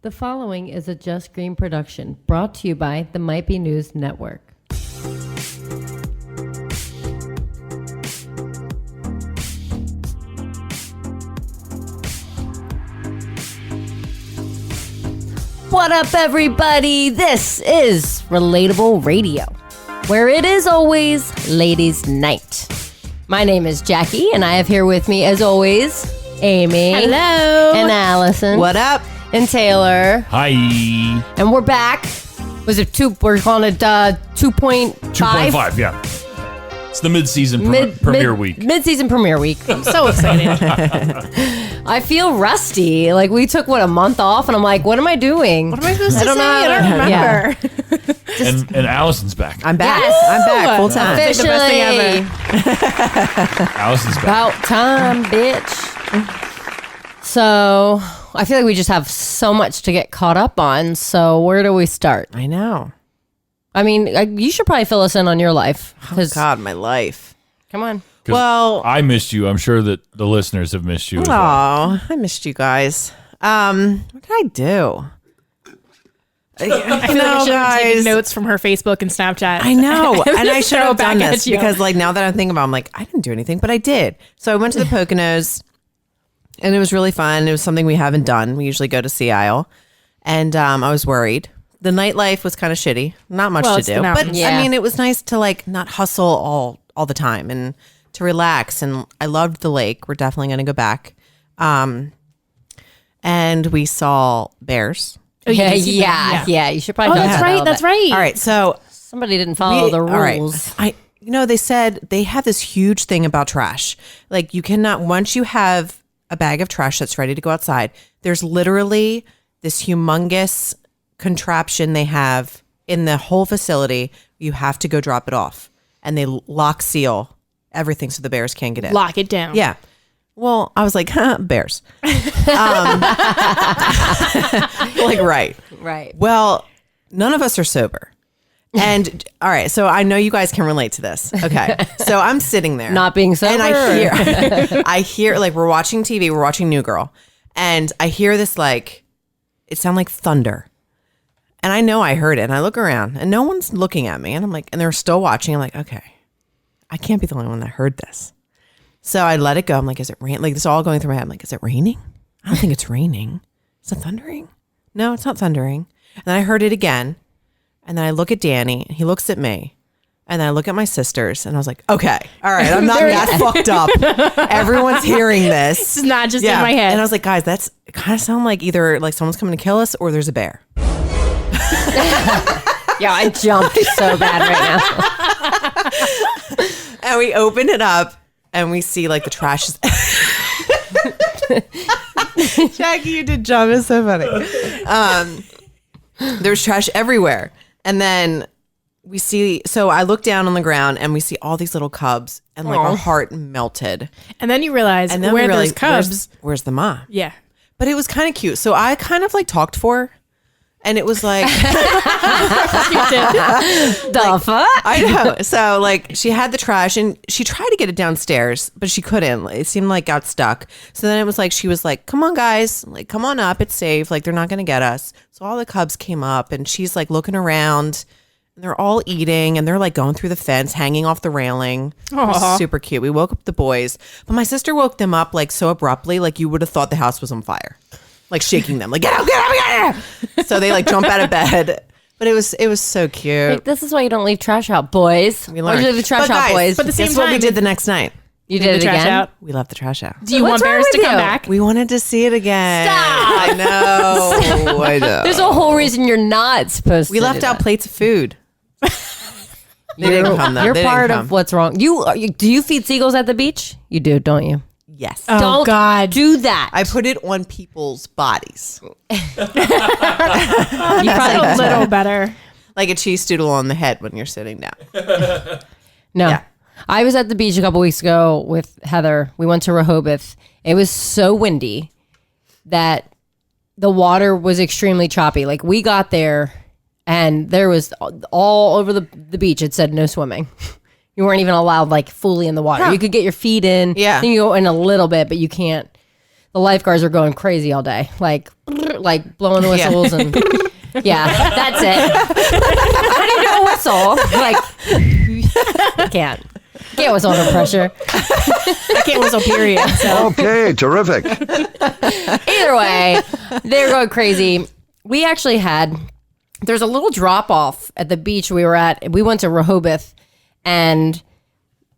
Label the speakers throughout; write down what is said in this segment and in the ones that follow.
Speaker 1: The following is a Just Green production brought to you by the Might Be News Network. What up, everybody? This is Relatable Radio, where it is always ladies' night. My name is Jackie, and I have here with me, as always, Amy.
Speaker 2: Hello.
Speaker 1: And Allison.
Speaker 3: What up?
Speaker 1: And Taylor.
Speaker 4: Hi.
Speaker 1: And we're back. Was it we're calling it 2.5?
Speaker 4: 2.5, yeah. It's the mid-season premiere week.
Speaker 1: Mid-season premiere week.
Speaker 2: I'm so excited.
Speaker 1: I feel rusty. Like, we took, a month off? And I'm like, what am I doing?
Speaker 2: What am I supposed to
Speaker 1: don't
Speaker 2: say?
Speaker 1: know.
Speaker 2: I don't remember.
Speaker 4: And Allison's back.
Speaker 3: I'm back.
Speaker 1: Yes.
Speaker 3: I'm back full time.
Speaker 2: It's like the best thing ever.
Speaker 4: Allison's back.
Speaker 1: About time, bitch. So, I feel like we just have so much to get caught up on. So, where do we start?
Speaker 3: I know.
Speaker 1: I mean, you should probably fill us in on your life.
Speaker 3: Oh, God, my life.
Speaker 1: Come on.
Speaker 4: 'Cause
Speaker 3: Well,
Speaker 4: I missed you. I'm sure that the listeners have missed you as well.
Speaker 3: oh, I missed you guys. What did I do?
Speaker 2: I feel like I should have taken notes from her Facebook and Snapchat.
Speaker 3: I know. And I should
Speaker 2: Throw
Speaker 3: have
Speaker 2: it back
Speaker 3: done
Speaker 2: at
Speaker 3: this
Speaker 2: you.
Speaker 3: because, like, now that I'm thinking about it, I'm like, I didn't do anything, but I did. So I went to the Poconos, and it was really fun. It was something we haven't done. We usually go to Sea Isle, and I was worried. The nightlife was kind of shitty. Not much to
Speaker 2: it's the
Speaker 3: do. But,
Speaker 2: mountains.
Speaker 1: Yeah.
Speaker 3: I mean, it was nice to, like, not hustle all the time and to relax. And I loved the lake. We're definitely going to go back. And we saw bears.
Speaker 2: Oh, you
Speaker 1: Yeah,
Speaker 2: did see
Speaker 1: yeah.
Speaker 2: that?
Speaker 1: You should probably
Speaker 2: Oh,
Speaker 1: talk
Speaker 2: that's
Speaker 1: about
Speaker 2: right.
Speaker 1: that.
Speaker 2: That's right.
Speaker 3: All right, so
Speaker 1: Somebody didn't follow the
Speaker 3: all right.
Speaker 1: rules.
Speaker 3: They said they have this huge thing about trash. Like, you cannot, once you have a bag of trash that's ready to go outside, there's literally this humongous contraption they have in the whole facility. You have to go drop it off, and they lock seal everything so the bears can't get in.
Speaker 2: Lock it down.
Speaker 3: Yeah. Well, I was like, bears. Like, right.
Speaker 1: Right.
Speaker 3: Well, none of us are sober. And all right, so I know you guys can relate to this. Okay. So I'm sitting there.
Speaker 1: Not being sober.
Speaker 3: And I hear like we're watching TV, we're watching New Girl, and I hear this like it sounded like thunder. And I know I heard it, and I look around and no one's looking at me. And I'm like, and they're still watching. I'm like, okay, I can't be the only one that heard this. So I let it go. I'm like, is it rain? Like, this is all going through my head. I'm like, is it raining? I don't think it's raining. Is it thundering? No, it's not thundering. And then I heard it again. And then I look at Danny, and he looks at me. And then I look at my sisters, and I was like, okay, all right, I'm not that fucked up. Everyone's hearing this.
Speaker 2: This is not just in my head.
Speaker 3: And I was like, guys, it kind of sounds like either like someone's coming to kill us or there's a bear.
Speaker 1: Yeah, I jumped so bad right now.
Speaker 3: And we open it up, and we see like the trash is... Jackie, you did jump. It's so funny. There's trash everywhere. And then we see, so I look down on the ground and we see all these little cubs, and like our heart melted.
Speaker 2: And then you realize
Speaker 3: And then
Speaker 2: where
Speaker 3: we
Speaker 2: there's
Speaker 3: realized,
Speaker 2: cubs.
Speaker 3: where's the mom?
Speaker 2: Yeah.
Speaker 3: But it was kind of cute. So I kind of like talked for her, and it was like,
Speaker 2: You did.
Speaker 1: The fuck?
Speaker 3: I know. So like she had the trash and she tried to get it downstairs, but she couldn't. It seemed like got stuck. So then it was like, she was like, come on guys, like, come on up. It's safe. Like, they're not going to get us. So all the cubs came up, and she's like looking around, and they're all eating, and they're like going through the fence, hanging off the railing. It was super cute. We woke up the boys, but my sister woke them up like so abruptly, like you would have thought the house was on fire, like shaking them, like get out, get out, get out. So they like jump out of bed. But it was so cute.
Speaker 1: Like, this is why you don't leave trash out, boys.
Speaker 3: We
Speaker 1: Why'd
Speaker 3: learned.
Speaker 1: you leave the trash
Speaker 3: But
Speaker 1: out,
Speaker 3: guys,
Speaker 1: boys?
Speaker 2: But the same
Speaker 3: guess what we
Speaker 2: time,
Speaker 3: did the next night?
Speaker 1: You
Speaker 2: Leave
Speaker 1: did
Speaker 2: the
Speaker 1: it
Speaker 2: trash
Speaker 1: again?
Speaker 2: out.
Speaker 3: We left the trash out.
Speaker 2: Do you
Speaker 1: What's
Speaker 2: want
Speaker 1: wrong
Speaker 2: bears to
Speaker 1: with
Speaker 2: come
Speaker 1: you?
Speaker 2: back?
Speaker 3: We wanted to see it again.
Speaker 1: Stop!
Speaker 3: I know. I know.
Speaker 1: There's a whole reason you're not supposed to.
Speaker 3: We left
Speaker 1: do
Speaker 3: out
Speaker 1: that.
Speaker 3: plates of food. They didn't come though.
Speaker 1: You're
Speaker 3: They didn't
Speaker 1: part
Speaker 3: come.
Speaker 1: of what's wrong. Do you feed seagulls at the beach? You do, don't you?
Speaker 3: Yes.
Speaker 2: Oh,
Speaker 1: Don't
Speaker 2: God.
Speaker 1: do that.
Speaker 3: I put it on people's bodies.
Speaker 1: You probably
Speaker 2: a little better.
Speaker 3: Like a cheese doodle on the head when you're sitting down.
Speaker 1: No.
Speaker 3: Yeah.
Speaker 1: I was at the beach a couple weeks ago with Heather. We went to Rehoboth. It was so windy that the water was extremely choppy. Like, we got there and there was all over the beach. It said no swimming. You weren't even allowed like fully in the water.
Speaker 3: Huh.
Speaker 1: You could get your feet in.
Speaker 3: Yeah.
Speaker 1: You can go in a little bit, but you can't. the lifeguards are going crazy all day, like blowing the whistles and yeah, that's it. How do you do a whistle? Like, I can't whistle under pressure.
Speaker 2: I can't whistle, period. So.
Speaker 5: Okay, terrific.
Speaker 1: Either way, they're going crazy. We actually there's a little drop off at the beach we were at. We went to Rehoboth, and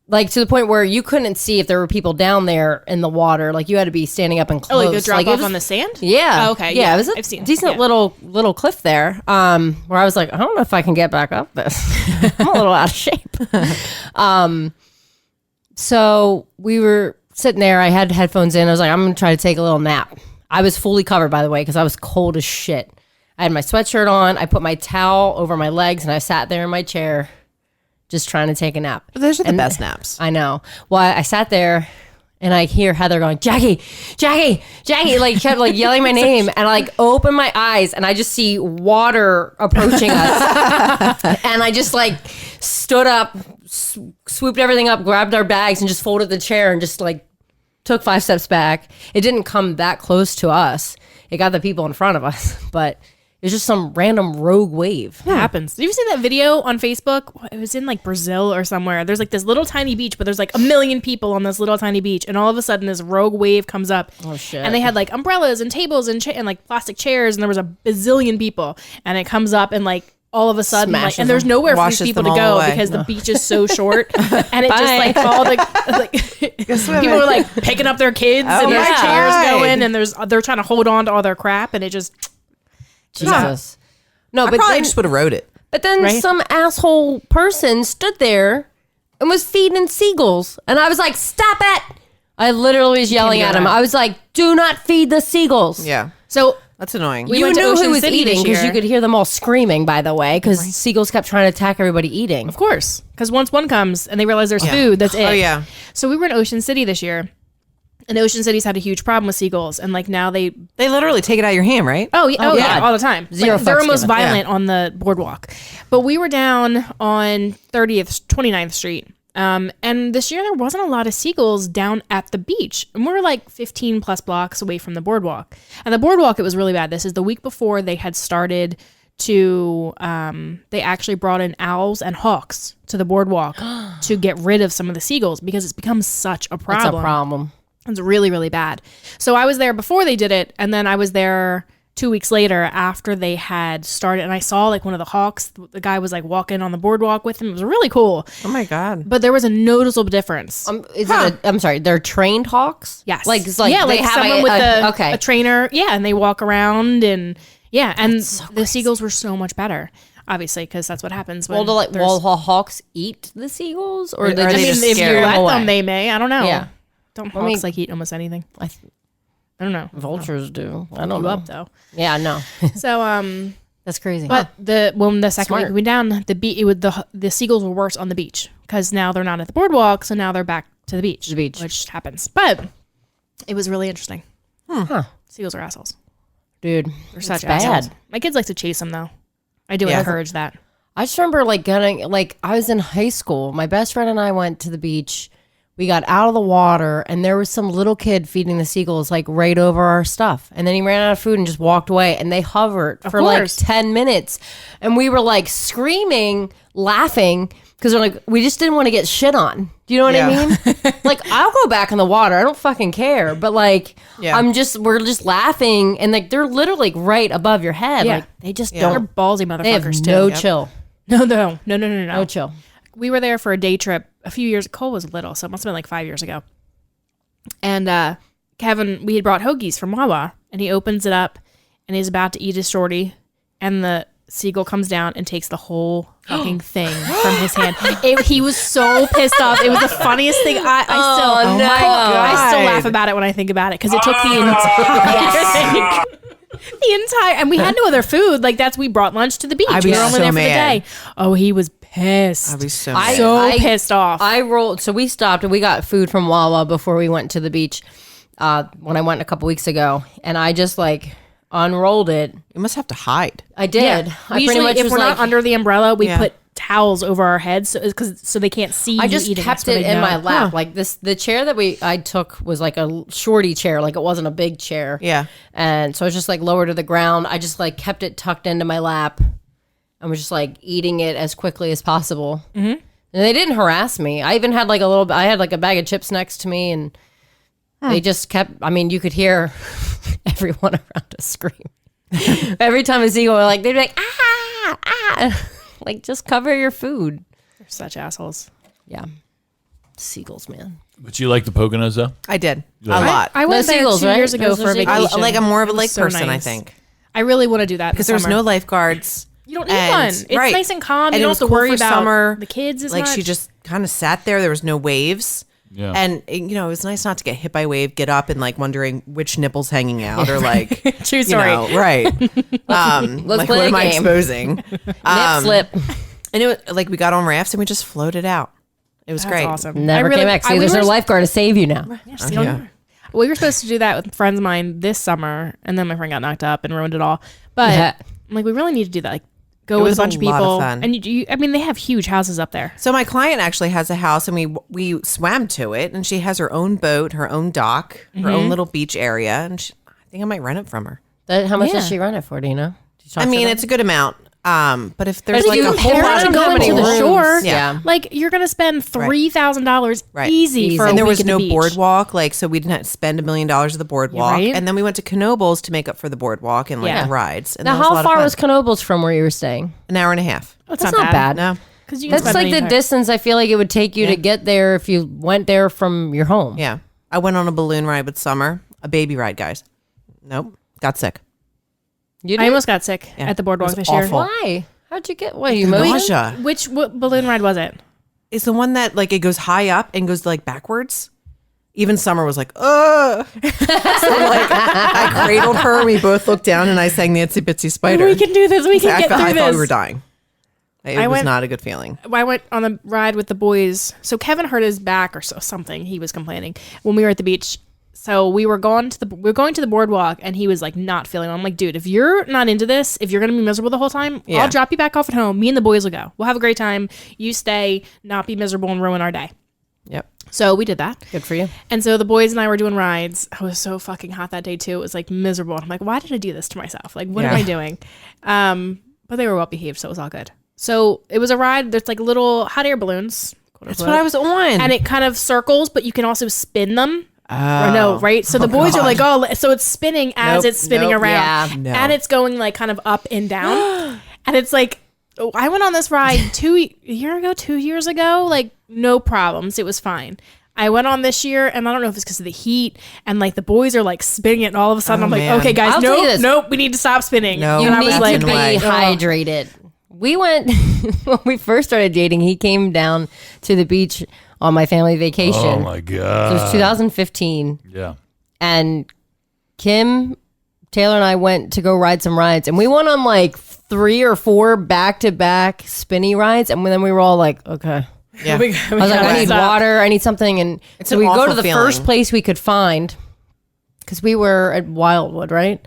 Speaker 1: like to the point where you couldn't see if there were people down there in the water. Like you had to be standing up and close.
Speaker 2: Oh, like the drop off on the sand?
Speaker 1: Yeah.
Speaker 2: Oh, okay.
Speaker 1: Yeah, it was
Speaker 2: I've seen
Speaker 1: decent little cliff there. Where I was like, I don't know if I can get back up this. I'm a little out of shape. So we were sitting there. I had headphones in. I was like, I'm gonna try to take a little nap. I was fully covered, by the way, because I was cold as shit. I had my sweatshirt on. I put my towel over my legs, and I sat there in my chair just trying to take a nap.
Speaker 3: Those are the best naps.
Speaker 1: I know. Well, I sat there, and I hear Heather going, Jackie, Jackie, Jackie, like kept like yelling my name, and I like open my eyes, and I just see water approaching us, and I just like stood up, swooped everything up, grabbed our bags, and just folded the chair, and just like took 5 steps back. It didn't come that close to us. It got the people in front of us, but it was just some random rogue wave.
Speaker 2: It happens. Did you see that video on Facebook? It was in like Brazil or somewhere. There's like this little tiny beach, but there's like 1 million people on this little tiny beach. And all of a sudden this rogue wave comes up.
Speaker 1: Oh shit.
Speaker 2: And they had like umbrellas and tables and like plastic chairs. And there was a bazillion people. And it comes up and like all of a sudden, like, and there's nowhere for these people to go because the beach is so short. And it just like all the people are like picking up their kids and there's chairs going and they're trying to hold on to all their crap and it just
Speaker 1: Jesus. No,
Speaker 3: I
Speaker 1: but
Speaker 3: probably
Speaker 1: then,
Speaker 3: just would have wrote it.
Speaker 1: but then some asshole person stood there and was feeding seagulls. And I was like, stop it. I literally was yelling at him. I was like, do not feed the seagulls.
Speaker 3: Yeah.
Speaker 2: So
Speaker 3: that's annoying.
Speaker 1: You
Speaker 2: went to
Speaker 1: knew
Speaker 2: Ocean
Speaker 1: who was
Speaker 2: City
Speaker 1: eating
Speaker 2: this
Speaker 1: because you
Speaker 2: year.
Speaker 1: could hear them all screaming, by the way, because seagulls kept trying to attack everybody eating.
Speaker 2: Of course, because once one comes and they realize there's food, that's it.
Speaker 3: Oh, yeah.
Speaker 2: So we were in Ocean City this year, and Ocean City's had a huge problem with seagulls, and like now they
Speaker 3: literally take it out of your hand, right?
Speaker 2: oh yeah,
Speaker 1: God.
Speaker 2: all the time.
Speaker 1: Zero
Speaker 2: Like, they're
Speaker 1: fucks
Speaker 2: almost
Speaker 1: given.
Speaker 2: violent on the boardwalk, but we were down on 29th Street. And this year there wasn't a lot of seagulls down at the beach. And we were like 15 plus blocks away from the boardwalk. And the boardwalk, it was really bad. This is the week before they had started to, they actually brought in owls and hawks to the boardwalk to get rid of some of the seagulls because it's become such a problem.
Speaker 1: It's a problem.
Speaker 2: It's really, really bad. So I was there before they did it. And then I was there 2 weeks later after they had started, and I saw like one of the hawks. The guy was like walking on the boardwalk with him. It was really cool.
Speaker 3: Oh my God.
Speaker 2: But there was a noticeable difference.
Speaker 1: I'm sorry, they're trained hawks?
Speaker 2: Yes.
Speaker 1: Like
Speaker 2: yeah,
Speaker 1: they
Speaker 2: like
Speaker 1: have
Speaker 2: someone with
Speaker 1: a
Speaker 2: a trainer. Yeah, and they walk around and and the seagulls were so much better. Obviously, because that's what happens. When
Speaker 1: will hawks eat the seagulls, or
Speaker 3: Or
Speaker 1: they
Speaker 3: are
Speaker 1: just
Speaker 3: they
Speaker 2: I
Speaker 3: just
Speaker 2: mean, if you
Speaker 3: scare
Speaker 2: let
Speaker 1: away?
Speaker 2: them, they may. I don't know.
Speaker 1: Yeah.
Speaker 2: Don't hawks like eat almost anything? I don't know.
Speaker 1: Vultures do. I don't
Speaker 2: You
Speaker 1: know.
Speaker 2: up though.
Speaker 1: Yeah, no,
Speaker 2: So
Speaker 1: that's crazy.
Speaker 2: but when the second week
Speaker 1: Smart.
Speaker 2: we went down, the seagulls were worse on the beach because now they're not at the boardwalk, so now they're back to the beach. Which happens. But it was really interesting. Seagulls are assholes.
Speaker 1: Dude,
Speaker 2: They're such
Speaker 1: bad.
Speaker 2: assholes. My kids like to chase them though. I do encourage that.
Speaker 1: I just remember I was in high school. My best friend and I went to the beach. We got out of the water and there was some little kid feeding the seagulls like right over our stuff. And then he ran out of food and just walked away, and they hovered for like 10 minutes. And we were like screaming, laughing because we just didn't want to get shit on. Do you know what I mean? Like, I'll go back in the water. I don't fucking care. But like, we're just laughing, and like they're literally like right above your head.
Speaker 2: Yeah.
Speaker 1: Like they just
Speaker 2: They're
Speaker 1: don't.
Speaker 2: ballsy
Speaker 1: They have
Speaker 2: motherfuckers
Speaker 1: no
Speaker 2: too.
Speaker 1: chill.
Speaker 2: No.
Speaker 1: No chill.
Speaker 2: We were there for a day trip a few years. Cole was little, so it must have been like 5 years ago. And Kevin, we had brought hoagies from Wawa, and he opens it up, and he's about to eat his shorty, and the seagull comes down and takes the whole fucking thing from his hand. He was so pissed off. It was the funniest thing. I still laugh about it when I think about it because it took the entire thing. And we had no other food. Like we brought lunch to the beach. We were only there for the day. Oh, he was pissed.
Speaker 3: I'd be so
Speaker 2: pissed off.
Speaker 1: I rolled. So we stopped and we got food from Wawa before we went to the beach when I went a couple weeks ago. And I just like unrolled it.
Speaker 3: You must have to hide.
Speaker 1: I did.
Speaker 2: We usually, if we're not under the umbrella, we put towels over our heads so they can't see.
Speaker 1: I
Speaker 2: you
Speaker 1: just
Speaker 2: eating.
Speaker 1: kept
Speaker 2: That's what
Speaker 1: it
Speaker 2: they
Speaker 1: in my
Speaker 2: know.
Speaker 1: lap. Like the chair that I took was like a shorty chair. Like it wasn't a big chair.
Speaker 3: Yeah.
Speaker 1: And so I was just like lower to the ground. I just like kept it tucked into my lap and was just like eating it as quickly as possible. Mm-hmm. And they didn't harass me. I even had like I had like a bag of chips next to me, and they just kept, I mean, you could hear everyone around us scream. Every time a seagull, like, they'd be like, ah, ah. Like, just cover your food.
Speaker 2: They're such assholes.
Speaker 1: Yeah. Seagulls, man.
Speaker 4: But you like the Poconos though?
Speaker 3: I did
Speaker 4: Yeah.
Speaker 3: a lot.
Speaker 2: I went there
Speaker 1: seagulls,
Speaker 2: 2
Speaker 1: right?
Speaker 2: years ago
Speaker 1: Those
Speaker 2: for a
Speaker 1: are seagulls.
Speaker 2: vacation.
Speaker 3: Like I'm more of a
Speaker 2: It was
Speaker 3: lake
Speaker 2: so
Speaker 3: person, I
Speaker 2: nice.
Speaker 3: think,
Speaker 2: I really want to do that
Speaker 3: because there was no lifeguards.
Speaker 2: You don't need one. It's
Speaker 3: right.
Speaker 2: nice and calm.
Speaker 3: And
Speaker 2: You
Speaker 3: it
Speaker 2: don't
Speaker 3: was
Speaker 2: have to
Speaker 3: cool
Speaker 2: worry
Speaker 3: for
Speaker 2: about
Speaker 3: summer.
Speaker 2: the kids as
Speaker 3: Like
Speaker 2: much.
Speaker 3: she just kind of sat there. There was no waves.
Speaker 4: Yeah.
Speaker 3: And you know, it was nice not to get hit by a wave, get up and like wondering which nipple's hanging out or like
Speaker 2: True
Speaker 3: you
Speaker 2: story.
Speaker 3: know, right.
Speaker 1: Let's
Speaker 3: Like
Speaker 1: play
Speaker 3: what
Speaker 1: a
Speaker 3: am I
Speaker 1: game.
Speaker 3: exposing?
Speaker 1: Nip slip.
Speaker 3: And it was like we got on rafts and we just floated out. It was
Speaker 2: That's
Speaker 3: great.
Speaker 2: awesome.
Speaker 1: Never came back. See,
Speaker 2: we
Speaker 1: there's no
Speaker 2: were-
Speaker 1: lifeguard to save you now.
Speaker 3: Yeah.
Speaker 2: We were supposed to do that with friends of mine this summer, and then my friend got knocked up and ruined it all. But
Speaker 1: Yeah.
Speaker 2: I'm like, we really need to do that. Like, go
Speaker 3: It
Speaker 2: with
Speaker 3: was
Speaker 2: a bunch of
Speaker 3: a lot of
Speaker 2: people.
Speaker 3: fun.
Speaker 2: And I mean, they have huge houses up there.
Speaker 3: So my client actually has a house, and we swam to it, and she has her own boat, her own dock, her own little beach area, and I think I might rent it from her.
Speaker 1: How much does
Speaker 2: Yeah.
Speaker 1: she run it for? Do you know? Did you talk
Speaker 3: I
Speaker 1: to
Speaker 3: mean,
Speaker 1: them?
Speaker 3: it's a good amount. But if there's
Speaker 1: But
Speaker 3: like
Speaker 1: if
Speaker 3: a
Speaker 1: you
Speaker 3: whole
Speaker 1: compare
Speaker 3: lot
Speaker 1: it
Speaker 3: of
Speaker 1: to going
Speaker 3: company
Speaker 1: to the
Speaker 3: rooms,
Speaker 1: shore,
Speaker 3: yeah.
Speaker 2: Like, you're going to spend $3,000
Speaker 3: Right.
Speaker 2: easy for a
Speaker 3: And there
Speaker 2: week
Speaker 3: was
Speaker 2: at the
Speaker 3: no
Speaker 2: beach.
Speaker 3: boardwalk, like so we didn't have to spend $1 million at the boardwalk,
Speaker 2: right.
Speaker 3: and then we went to Knoebels to make up for the boardwalk and like
Speaker 2: Yeah.
Speaker 3: the rides. And
Speaker 1: now,
Speaker 3: that was a
Speaker 1: how
Speaker 3: lot of
Speaker 1: far
Speaker 3: fun.
Speaker 1: was Knoebels from where you were staying?
Speaker 3: An hour and a half?
Speaker 2: That's
Speaker 1: That's not bad.
Speaker 3: No,
Speaker 2: Because you can
Speaker 1: That's
Speaker 2: spend
Speaker 1: like the
Speaker 2: entire-
Speaker 1: distance I feel like it would take you to get there if you went there from your home.
Speaker 3: yeah. I went on a balloon ride with Summer, a baby ride, guys. Nope, got sick.
Speaker 1: You
Speaker 2: I
Speaker 1: did?
Speaker 2: almost got sick
Speaker 3: Yeah.
Speaker 2: at the boardwalk
Speaker 3: It was
Speaker 2: this year.
Speaker 3: awful.
Speaker 1: Why? How'd you get? What, you motion?
Speaker 3: Nausea.
Speaker 2: What balloon ride was it?
Speaker 3: It's the one that like it goes high up and goes like backwards. Even Summer was like, ugh. So like I cradled her. We both looked down and I sang Nancy Bitsy Spider.
Speaker 2: We can do this. We can
Speaker 3: I
Speaker 2: get
Speaker 3: thought
Speaker 2: through
Speaker 3: we
Speaker 2: this.
Speaker 3: were dying. It
Speaker 2: I
Speaker 3: was
Speaker 2: went-
Speaker 3: not a good feeling.
Speaker 2: I went on a ride with the boys. So Kevin hurt his back or something. He was complaining when we were at the beach. So we were going to the boardwalk, and he was like not feeling it. I'm like, dude, if you're not into this, if you're gonna be miserable the whole time,
Speaker 3: Yeah.
Speaker 2: I'll drop you back off at home. Me and the boys will go. We'll have a great time. You stay, not be miserable and ruin our day.
Speaker 3: Yep.
Speaker 2: So we did that.
Speaker 1: Good for you.
Speaker 2: And so the boys and I were doing rides. I was so fucking hot that day too. It was like miserable. I'm like, why did I do this to myself? Like, what am
Speaker 3: Yeah.
Speaker 2: I doing? But they were well behaved, so it was all good. So it was a ride. There's like little hot air balloons.
Speaker 3: That's what I was on.
Speaker 2: And it kind of circles, but you can also spin them. Or no, right? So the boys are like, oh, so it's spinning as
Speaker 3: Nope,
Speaker 2: it's spinning
Speaker 3: nope,
Speaker 2: around.
Speaker 1: yeah.
Speaker 3: No.
Speaker 2: And it's going like kind of up and down. And it's like, oh, I went on this ride 2 years ago, like no problems. It was fine. I went on this year, and I don't know if it's because of the heat, and like the boys are like spinning it, and all of a sudden
Speaker 3: Oh,
Speaker 2: I'm like,
Speaker 3: man.
Speaker 2: okay, guys,
Speaker 1: I'll tell you this.
Speaker 2: nope, we need to stop spinning.
Speaker 3: No.
Speaker 1: You
Speaker 2: and I
Speaker 1: need
Speaker 2: was
Speaker 1: to
Speaker 2: like,
Speaker 1: be
Speaker 3: way.
Speaker 1: hydrated. We went when we first started dating. He came down to the beach on my family vacation.
Speaker 4: Oh my
Speaker 1: It
Speaker 4: god.
Speaker 1: was 2015,
Speaker 4: Yeah.
Speaker 1: and Kim, Taylor, and I went to go ride some rides, and we went on like 3 or 4 back-to-back spinny rides, and then we were all like, okay.
Speaker 3: Yeah.
Speaker 1: I was like, I need water, I need something, and so
Speaker 3: an
Speaker 1: we go to
Speaker 3: awful
Speaker 1: the
Speaker 3: feeling.
Speaker 1: first place we could find because we were at Wildwood, right?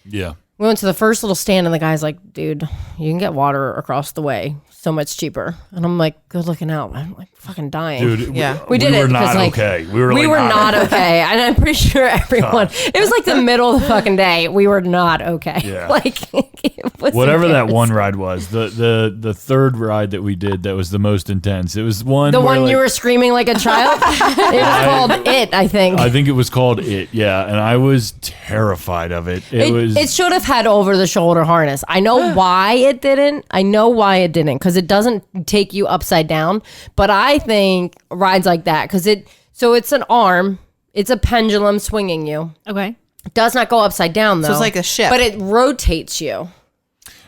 Speaker 4: Yeah.
Speaker 1: We went to the first little stand, and the guy's like, dude, you can get water across the way so much cheaper. And I'm like, good looking out. I'm like fucking dying.
Speaker 4: Dude,
Speaker 3: Yeah.
Speaker 1: We did
Speaker 4: were
Speaker 1: it because,
Speaker 4: not
Speaker 1: like,
Speaker 4: okay. We were
Speaker 1: not okay. And I'm pretty sure everyone, it was like the middle of the fucking day. We were not okay.
Speaker 4: Yeah.
Speaker 1: Like, it was
Speaker 4: Whatever that
Speaker 1: embarrassing.
Speaker 4: one ride was, the third ride that we did that was the most intense. It was one
Speaker 1: The
Speaker 4: where,
Speaker 1: one
Speaker 4: like,
Speaker 1: you were screaming like a child? It was called It, I think.
Speaker 4: I think it was called It, yeah, and I was terrified of it.
Speaker 1: It should have had over the shoulder harness. I know why it didn't. Because it doesn't take you upside down. But I think rides like that, because it's an arm, it's a pendulum swinging you.
Speaker 2: okay.
Speaker 1: It does not go upside down though.
Speaker 3: it's like a ship.
Speaker 1: But it rotates you.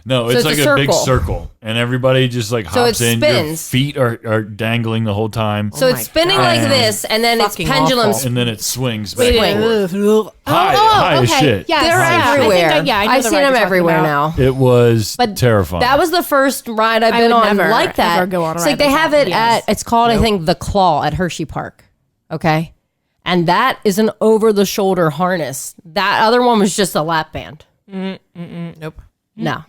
Speaker 4: No,
Speaker 1: So
Speaker 4: it's
Speaker 1: it's
Speaker 4: like
Speaker 1: a
Speaker 4: a big
Speaker 1: circle.
Speaker 4: circle, and everybody just like
Speaker 1: So
Speaker 4: hops
Speaker 1: it
Speaker 4: in. Your
Speaker 1: spins.
Speaker 4: feet are dangling the whole time,
Speaker 1: So it's
Speaker 3: my
Speaker 1: spinning
Speaker 3: God.
Speaker 1: like this, and then it's
Speaker 3: Fucking
Speaker 1: pendulum.
Speaker 3: awful.
Speaker 4: and then it swings back
Speaker 1: Swing.
Speaker 4: and forth. High as shit.
Speaker 2: Yeah,
Speaker 1: They're
Speaker 2: I think
Speaker 1: everywhere.
Speaker 2: I know
Speaker 1: I've
Speaker 2: the
Speaker 1: seen
Speaker 2: ride
Speaker 1: them
Speaker 2: you're talking
Speaker 1: everywhere
Speaker 2: about.
Speaker 1: now.
Speaker 4: It was
Speaker 1: But
Speaker 4: terrifying.
Speaker 1: That was the first ride I've
Speaker 2: I
Speaker 1: been
Speaker 2: would
Speaker 1: on
Speaker 2: never,
Speaker 1: like that.
Speaker 2: ever go on a
Speaker 1: It's
Speaker 2: ride
Speaker 1: like they
Speaker 2: like
Speaker 1: have
Speaker 2: that.
Speaker 1: it
Speaker 2: Yes.
Speaker 1: at, it's called, I think, the Claw at Hershey Park. Okay. And that is an over the shoulder harness. That other one was just a lap band.
Speaker 3: Nope.
Speaker 1: No.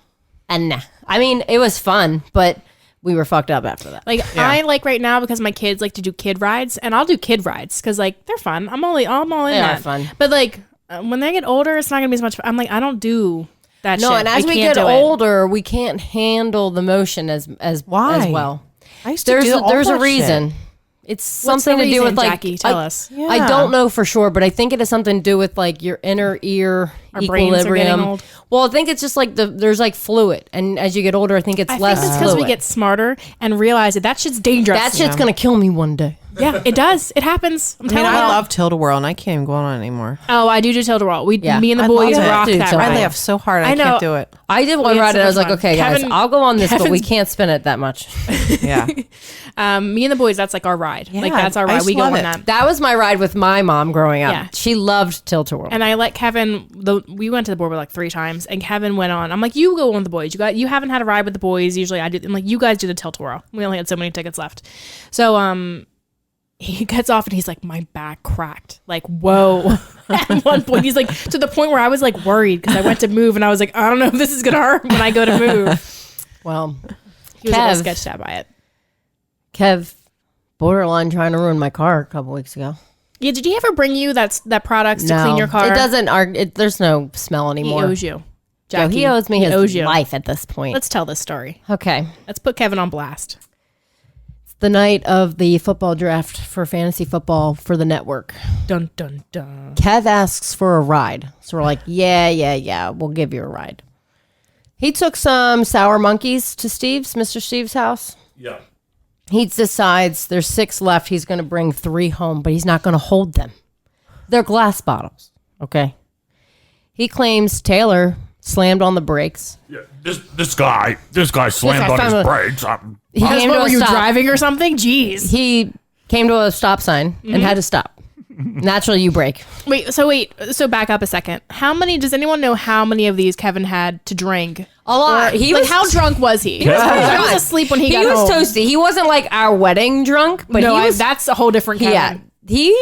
Speaker 1: And nah. I mean, it was fun, but we were fucked up after that.
Speaker 2: Like I like right now because my kids like to do kid rides, and I'll do kid rides because like they're fun. I'm all in
Speaker 1: They
Speaker 2: that.
Speaker 1: are fun.
Speaker 2: But like when they get older, it's not gonna be as much fun. I'm like I don't do that.
Speaker 1: No,
Speaker 2: shit.
Speaker 1: and as
Speaker 2: I
Speaker 1: we
Speaker 2: can't
Speaker 1: get
Speaker 2: do it.
Speaker 1: older, we can't handle the motion as
Speaker 3: Why?
Speaker 1: as well.
Speaker 3: I used to do all
Speaker 1: There's
Speaker 3: that
Speaker 1: a reason.
Speaker 3: shit.
Speaker 1: It's
Speaker 2: What's
Speaker 1: something
Speaker 2: the
Speaker 1: to do
Speaker 2: reason,
Speaker 1: with like
Speaker 2: Jackie? Tell us.
Speaker 1: I don't know for sure, but I think it has something to do with like your inner ear
Speaker 2: Our brains are getting
Speaker 1: equilibrium.
Speaker 2: old.
Speaker 1: Well, I think it's just like there's like fluid, and as you get older, I think it's
Speaker 2: I
Speaker 1: less
Speaker 2: think it's because
Speaker 1: fluid.
Speaker 2: we get smarter and realize that shit's dangerous.
Speaker 1: that shit's gonna kill me one day.
Speaker 2: Yeah, it does. It happens. I'm
Speaker 3: I mean,
Speaker 2: telling you.
Speaker 3: I love Tilt-A-Whirl, and I can't even go on it anymore.
Speaker 2: Oh, I do Tilt-A-Whirl.
Speaker 1: Yeah.
Speaker 2: Me and the
Speaker 3: I
Speaker 2: boys
Speaker 3: love it.
Speaker 2: rock
Speaker 1: Dude,
Speaker 2: that
Speaker 1: so
Speaker 3: I
Speaker 2: ride.
Speaker 3: laugh so hard,
Speaker 2: I
Speaker 3: I
Speaker 2: know.
Speaker 3: can't do it.
Speaker 1: I did one
Speaker 2: We had
Speaker 1: ride,
Speaker 2: so
Speaker 1: and I was
Speaker 2: much
Speaker 1: like,
Speaker 2: fun.
Speaker 1: okay,
Speaker 2: Kevin-
Speaker 1: guys, I'll go on this, but we
Speaker 2: Kevin's-
Speaker 1: can't spin it that much.
Speaker 3: Yeah.
Speaker 2: Me and the boys, that's like our ride.
Speaker 3: Yeah,
Speaker 2: Like that's our
Speaker 3: I
Speaker 2: ride.
Speaker 3: used
Speaker 2: We
Speaker 3: to
Speaker 2: go
Speaker 3: love
Speaker 2: on
Speaker 3: it.
Speaker 2: that.
Speaker 1: That was my ride with my mom growing up.
Speaker 2: Yeah.
Speaker 1: She loved Tilt-A-Whirl.
Speaker 2: And I let Kevin. We went to the boardwalk like 3 times, and Kevin went on. I'm like, you go on with the boys. You haven't had a ride with the boys. Usually I did. I'm like, you guys do the Tilt-A-Whirl. We only had so many tickets left. So he gets off and he's like, my back cracked. Like, whoa. At one point, he's like, to the point where I was like worried because I went to move and I was like, I don't know if this is gonna hurt when I go to move.
Speaker 1: Well,
Speaker 2: He was a
Speaker 1: Kev.
Speaker 2: little sketched out by it.
Speaker 1: Kev, borderline trying to ruin my car a couple weeks ago.
Speaker 2: Yeah, did he ever bring you that products to clean your car?
Speaker 1: It doesn't. There's no smell
Speaker 2: He
Speaker 1: anymore.
Speaker 2: owes you.
Speaker 1: Joe,
Speaker 2: Jackie,
Speaker 1: he owes me his
Speaker 2: owes you.
Speaker 1: life at this point.
Speaker 2: Let's tell this story.
Speaker 1: Okay.
Speaker 2: Let's put Kevin on blast.
Speaker 1: It's the night of the football draft for fantasy football for the network.
Speaker 2: Dun dun dun.
Speaker 1: Kev asks for a ride. So we're like, yeah, we'll give you a ride. He took some sour monkeys to Mr. Steve's house.
Speaker 4: Yeah.
Speaker 1: He decides there's 6 left. He's going to bring 3 home, but he's not going to hold them. They're glass bottles. Okay. He claims Taylor slammed on the brakes.
Speaker 4: Yeah. This guy slammed on his
Speaker 1: slammed-
Speaker 4: brakes.
Speaker 1: He came to
Speaker 2: Were
Speaker 1: a
Speaker 2: you
Speaker 1: stop.
Speaker 2: driving or something? Jeez.
Speaker 1: He came to a stop sign and had to stop. Naturally, you brake.
Speaker 2: Wait. So back up a second. Does anyone know how many of these Kevin had to drink?
Speaker 1: A lot.
Speaker 2: He was how drunk was he? He
Speaker 4: was
Speaker 2: was asleep when he
Speaker 1: He
Speaker 2: got
Speaker 1: was
Speaker 2: home.
Speaker 1: toasty. He wasn't like our wedding drunk, but
Speaker 2: no,
Speaker 1: he was.
Speaker 2: that's a whole different Kevin.
Speaker 1: Yeah,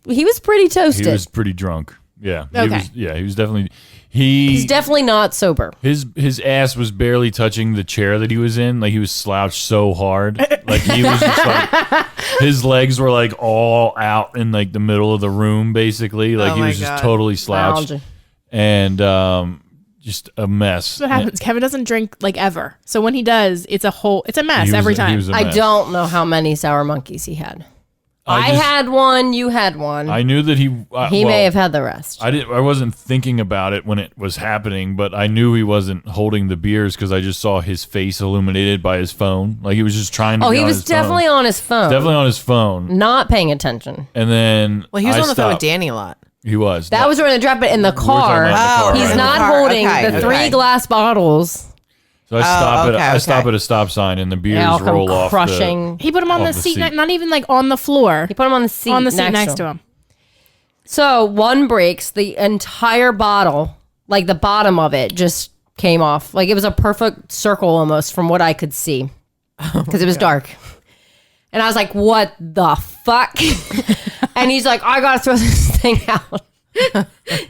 Speaker 1: he was pretty toasted.
Speaker 4: He was pretty drunk. Yeah.
Speaker 2: Okay.
Speaker 4: He was definitely.
Speaker 1: He's definitely not sober.
Speaker 4: His ass was barely touching the chair that he was in. Like he was slouched so hard. Like he was just like his legs were like all out in like the middle of the room, basically. Like
Speaker 3: Oh
Speaker 4: he
Speaker 3: my
Speaker 4: was just
Speaker 3: God.
Speaker 4: totally slouched.
Speaker 1: Lounging.
Speaker 4: And just a mess.
Speaker 2: That's what happens. Kevin doesn't drink like ever. So when he does, it's a mess
Speaker 4: He
Speaker 2: every
Speaker 4: was- he
Speaker 2: time.
Speaker 4: was a
Speaker 1: I
Speaker 4: mess.
Speaker 1: don't know how many sour monkeys he had. I
Speaker 4: just-
Speaker 1: had one. You had one.
Speaker 4: I knew that he
Speaker 1: he
Speaker 4: well,
Speaker 1: may have had the rest.
Speaker 4: I wasn't thinking about it when it was happening, but I knew he wasn't holding the beers because I just saw his face illuminated by his phone. Like he was just trying to.
Speaker 1: Oh,
Speaker 4: be
Speaker 1: he
Speaker 4: on
Speaker 1: was
Speaker 4: his phone.
Speaker 1: definitely on his phone.
Speaker 4: Definitely on his phone.
Speaker 1: Not paying attention.
Speaker 4: And then
Speaker 3: Well, he was
Speaker 4: I
Speaker 3: on the phone with
Speaker 4: stopped.
Speaker 3: Danny a lot.
Speaker 4: He was.
Speaker 1: That was during the draft, but in the
Speaker 4: talking
Speaker 1: car,
Speaker 4: about in the car,
Speaker 1: he's
Speaker 4: right.
Speaker 1: not
Speaker 3: In the car,
Speaker 1: holding
Speaker 3: okay,
Speaker 1: the
Speaker 3: okay.
Speaker 1: 3 glass bottles.
Speaker 4: So I stop
Speaker 3: okay.
Speaker 4: at a stop sign and the beers
Speaker 1: They all come
Speaker 4: roll off.
Speaker 1: crushing.
Speaker 2: he put him on
Speaker 4: off
Speaker 2: the
Speaker 4: the
Speaker 2: seat,
Speaker 4: seat.
Speaker 2: not even like on the floor.
Speaker 1: He put him on the seat.
Speaker 2: On the seat next to him.
Speaker 1: So one breaks, the entire bottle, like the bottom of it, just came off. Like it was a perfect circle almost from what I could see because it was dark. And I was like, "What the fuck?" And he's like, "I gotta throw this thing out."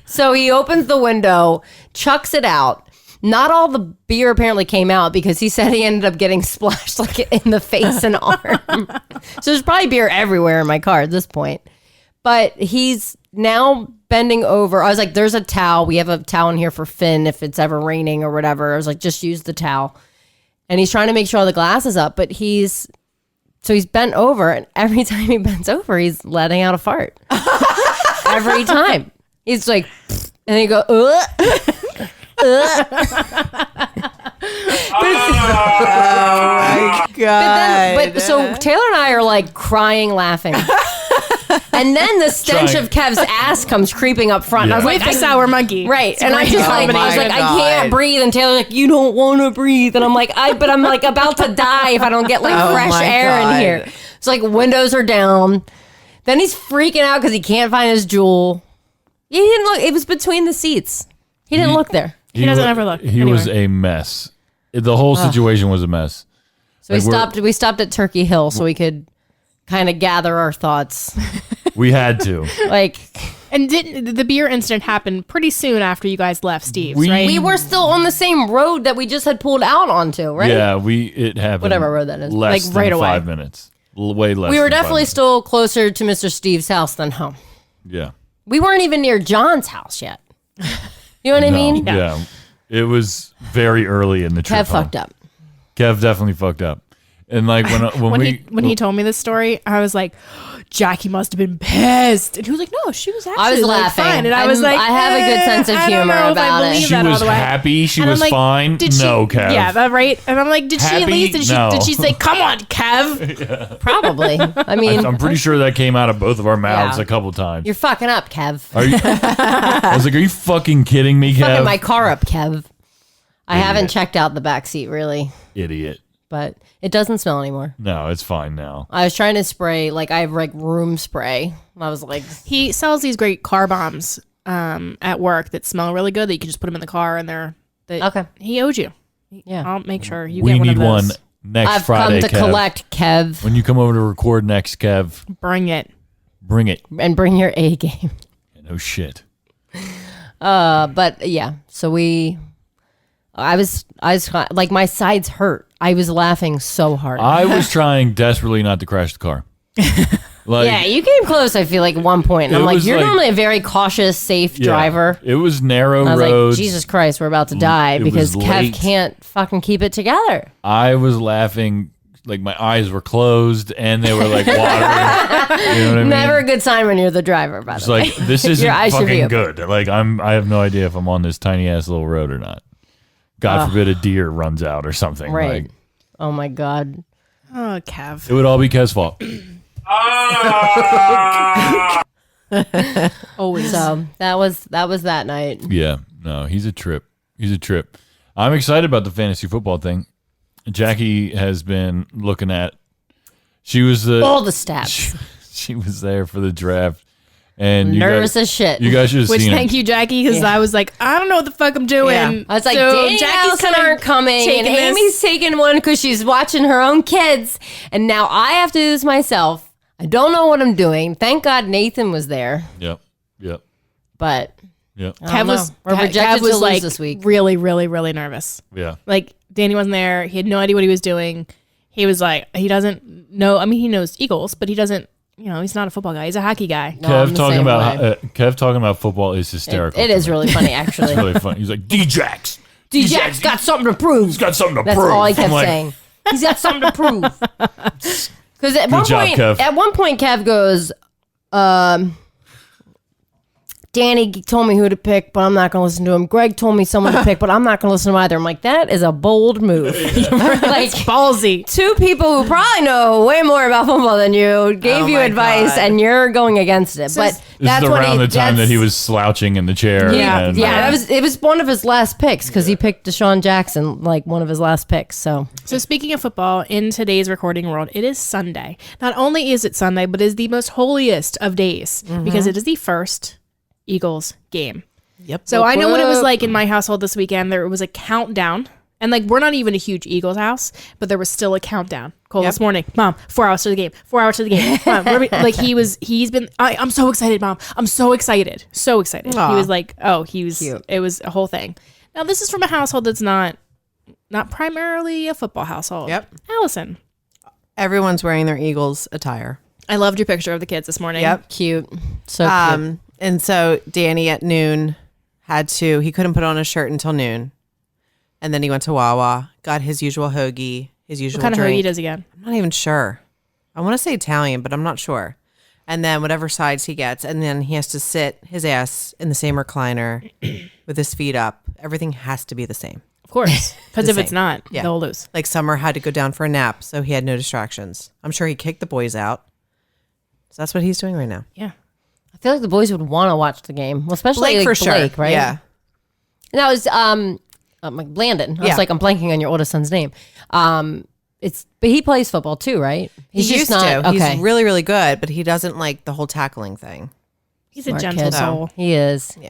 Speaker 1: So he opens the window, chucks it out. Not all the beer apparently came out because he said he ended up getting splashed like in the face and arm. So there's probably beer everywhere in my car at this point. But he's now bending over. I was like, there's a towel. We have a towel in here for Finn if it's ever raining or whatever. I was like, just use the towel. And he's trying to make sure all the glass is up, but he's bent over, and every time he bends over, he's letting out a fart. Every time. He's like, and he go, ugh. But so Taylor and I are like crying, laughing. And then the stench
Speaker 4: Trying.
Speaker 1: of Kev's ass comes creeping up front. And I was
Speaker 2: With
Speaker 1: like,
Speaker 2: the sour monkey.
Speaker 1: right. And I
Speaker 2: great
Speaker 1: just like, I
Speaker 2: combination.
Speaker 1: was like, I
Speaker 3: God.
Speaker 1: can't breathe. And Taylor's like, you don't want to breathe. And I'm like, but I'm like about to die if I don't get like
Speaker 3: Oh
Speaker 1: fresh
Speaker 3: my
Speaker 1: air
Speaker 3: God.
Speaker 1: in here. It's like windows are down. Then he's freaking out because he can't find his jewel. He didn't look. It was between the seats. He didn't look there.
Speaker 2: He doesn't ever look.
Speaker 4: He was a mess. The whole situation was a mess.
Speaker 1: So
Speaker 4: Like,
Speaker 1: we stopped at Turkey Hill so we could kind of gather our thoughts.
Speaker 4: We had to.
Speaker 1: Like,
Speaker 2: And didn't the beer incident happen pretty soon after you guys left Steve's, right?
Speaker 1: We were still on the same road that we just had pulled out onto, right?
Speaker 4: Yeah, it happened.
Speaker 1: Whatever road that is.
Speaker 4: Less
Speaker 2: Like,
Speaker 4: than
Speaker 2: right away.
Speaker 4: 5 minutes. Way less.
Speaker 1: We were
Speaker 4: than 5
Speaker 1: definitely
Speaker 4: minutes.
Speaker 1: still closer to Mr. Steve's house than home.
Speaker 4: Yeah.
Speaker 1: We weren't even near John's house yet. You know what I mean?
Speaker 4: Yeah. It was very early in the trip.
Speaker 1: Kev fucked up.
Speaker 4: Kev definitely fucked up. And like
Speaker 2: when he told me this story, I was like, Jackie must have been pissed. And he was like, no, she was actually
Speaker 1: I was
Speaker 2: like,
Speaker 1: laughing.
Speaker 2: fine. And I was like,
Speaker 1: I have a good sense of
Speaker 2: I don't
Speaker 1: humor
Speaker 2: know if I
Speaker 1: about it.
Speaker 2: believe
Speaker 4: she
Speaker 2: that all
Speaker 4: was
Speaker 2: the way.
Speaker 4: happy, she
Speaker 2: And I'm
Speaker 4: was
Speaker 2: like,
Speaker 4: fine.
Speaker 2: did she,
Speaker 4: No, Kev.
Speaker 2: Yeah, that right. And I'm like, did she at
Speaker 4: Happy?
Speaker 2: least
Speaker 4: No.
Speaker 2: did she say, come on, Kev?
Speaker 1: Probably. I mean,
Speaker 4: I'm pretty sure that came out of both of our mouths
Speaker 1: Yeah.
Speaker 4: a couple times.
Speaker 1: you're fucking up, Kev.
Speaker 4: Are you, I was like, are you fucking kidding me, Kev?
Speaker 1: Fucking my car up, Kev. I haven't checked out the back seat really,
Speaker 4: Idiot.
Speaker 1: but it doesn't smell anymore.
Speaker 4: No, it's fine now.
Speaker 1: I was trying to spray, like I have like room spray. I was like,
Speaker 2: He sells these great car bombs at work that smell really good that you can just put them in the car and they're
Speaker 1: okay,
Speaker 2: he owed you.
Speaker 1: yeah.
Speaker 2: I'll make sure you
Speaker 4: We
Speaker 2: get one
Speaker 4: need
Speaker 2: of
Speaker 4: one
Speaker 2: those.
Speaker 4: next
Speaker 1: I've
Speaker 4: Friday,
Speaker 1: come to
Speaker 4: Kev.
Speaker 1: collect, Kev,
Speaker 4: When you come over to record next, Kev,
Speaker 2: Bring it.
Speaker 4: bring it.
Speaker 1: and bring your A game.
Speaker 4: No shit.
Speaker 1: But yeah, so I was like my sides hurt. I was laughing so hard.
Speaker 4: I was trying desperately not to crash the car. Like,
Speaker 1: yeah, you came close. I feel like at one point, and
Speaker 4: It
Speaker 1: I'm like,
Speaker 4: was
Speaker 1: you're
Speaker 4: like-
Speaker 1: normally a very cautious, safe
Speaker 4: yeah,
Speaker 1: driver.
Speaker 4: It was narrow
Speaker 1: I was
Speaker 4: roads.
Speaker 1: like, Jesus Christ, we're about to die
Speaker 4: It
Speaker 1: because
Speaker 4: was
Speaker 1: Kev
Speaker 4: late.
Speaker 1: can't fucking keep it together.
Speaker 4: I was laughing like my eyes were closed and they were like watering. You know what I mean?
Speaker 1: Never a good sign when you're the driver, by
Speaker 4: It's
Speaker 1: the way.
Speaker 4: like this isn't
Speaker 1: Your eyes should be
Speaker 4: fucking
Speaker 1: open.
Speaker 4: good. Like I have no idea if I'm on this tiny ass little road or not. God forbid a deer runs out or something.
Speaker 1: Right.
Speaker 4: Like,
Speaker 1: Oh my God.
Speaker 2: Oh, Kev.
Speaker 4: it would all be Kev's fault.
Speaker 2: Always.
Speaker 1: So that was that night.
Speaker 4: Yeah. No, he's a trip. He's a trip. I'm excited about the fantasy football thing. Jackie has been looking at. She was
Speaker 1: All the stats.
Speaker 4: she was there for the draft, and
Speaker 1: Nervous as shit.
Speaker 4: You guys should have
Speaker 2: Which
Speaker 4: seen
Speaker 2: thank
Speaker 4: it.
Speaker 2: you, Jackie, because
Speaker 1: Yeah.
Speaker 2: I was like, I don't know what the fuck I'm doing.
Speaker 3: Yeah.
Speaker 1: I was like,
Speaker 2: So
Speaker 1: Danny and Allison
Speaker 2: kinda
Speaker 1: aren't coming, and
Speaker 2: taking this.
Speaker 1: Amy's taking one because she's watching her own kids, and now I have to do this myself. I don't know what I'm doing. Thank God Nathan was there,
Speaker 4: Yep. Yep.
Speaker 1: but
Speaker 4: Yep.
Speaker 1: I don't know. We're
Speaker 2: Kev
Speaker 1: projected
Speaker 2: was
Speaker 1: to lose
Speaker 2: like
Speaker 1: this week.
Speaker 2: really, really, really nervous.
Speaker 4: Yeah.
Speaker 2: Like Danny wasn't there. He had no idea what he was doing. He was like, he doesn't know. I mean, he knows Eagles, but he doesn't. You know, he's not a football guy. He's a hockey guy.
Speaker 1: No, I'm
Speaker 4: Kev
Speaker 1: the
Speaker 4: talking
Speaker 1: same
Speaker 4: about
Speaker 1: way.
Speaker 4: Kev talking about football is hysterical.
Speaker 1: It is really funny, actually.
Speaker 4: It's really funny. He's like D-Jax.
Speaker 1: D-Jack's got something to prove.
Speaker 4: He's got something to
Speaker 1: That's
Speaker 4: prove.
Speaker 1: all he
Speaker 4: I'm
Speaker 1: kept
Speaker 4: like,
Speaker 1: saying. He's got something to prove. Because at
Speaker 4: Good job, Kev.
Speaker 1: one point, Kev goes, Danny told me who to pick, but I'm not going to listen to him. Greg told me someone to pick, but I'm not going to listen to him either. I'm like, that is a bold move. Like,
Speaker 2: Ballsy.
Speaker 1: two people who probably know way more about football than you gave
Speaker 3: Oh
Speaker 1: you
Speaker 3: my
Speaker 1: advice,
Speaker 3: God.
Speaker 1: and you're going against it. But
Speaker 4: This
Speaker 1: that's
Speaker 4: is
Speaker 1: what
Speaker 4: around the time that
Speaker 1: that's-
Speaker 4: he was slouching in the chair.
Speaker 1: Yeah,
Speaker 4: and,
Speaker 1: yeah. It was one of his last picks because he picked Deshaun Jackson, like one of his last picks. So
Speaker 2: So speaking of football, in today's recording world, it is Sunday. Not only is it Sunday, but it is the most holiest of days because it is the first Eagles game.
Speaker 3: Yep.
Speaker 2: So I know what it was
Speaker 1: whoop.
Speaker 2: like in my household this weekend. There was a countdown. And like, we're not even a huge Eagles house, but there was still a countdown. Cole
Speaker 3: Yep.
Speaker 2: this morning, Mom, 4 hours to the game, 4 hours to the game. Mom, like I'm so excited, Mom. I'm so excited. So excited.
Speaker 3: Aw.
Speaker 2: He was like,
Speaker 1: Cute.
Speaker 2: it was a whole thing. Now this is from a household that's not primarily a football household.
Speaker 3: Yep.
Speaker 2: Allison,
Speaker 3: Everyone's wearing their Eagles attire.
Speaker 2: I loved your picture of the kids this morning.
Speaker 3: Yep.
Speaker 1: cute, so cute.
Speaker 3: And so Danny at noon he couldn't put on a shirt until noon. And then he went to Wawa, got his usual hoagie, his usual
Speaker 2: What kind of
Speaker 3: drink.
Speaker 2: hoagie does he get?
Speaker 3: I'm not even sure. I want to say Italian, but I'm not sure. And then whatever sides he gets, and then he has to sit his ass in the same recliner with his feet up. Everything has to be the same.
Speaker 2: Of course, because
Speaker 3: The
Speaker 2: if it's
Speaker 3: same.
Speaker 2: not,
Speaker 3: Yeah.
Speaker 2: they'll lose.
Speaker 3: Like Summer had to go down for a nap, so he had no distractions. I'm sure he kicked the boys out. So that's what he's doing right now.
Speaker 2: Yeah.
Speaker 1: I feel like the boys would want to watch the game, well, especially
Speaker 3: Blake
Speaker 1: like
Speaker 3: for sure.
Speaker 1: Blake, right?
Speaker 3: Yeah.
Speaker 1: And that was like Blandon. I
Speaker 3: Yeah.
Speaker 1: was like, I'm blanking on your oldest son's name. But he plays football too, right?
Speaker 3: He
Speaker 1: just
Speaker 3: used
Speaker 1: not
Speaker 3: to.
Speaker 1: okay.
Speaker 3: He's really, really good, but he doesn't like the whole tackling thing.
Speaker 2: He's
Speaker 1: Smart
Speaker 2: a gentle
Speaker 1: kid.
Speaker 2: soul.
Speaker 1: He is.
Speaker 3: Yeah.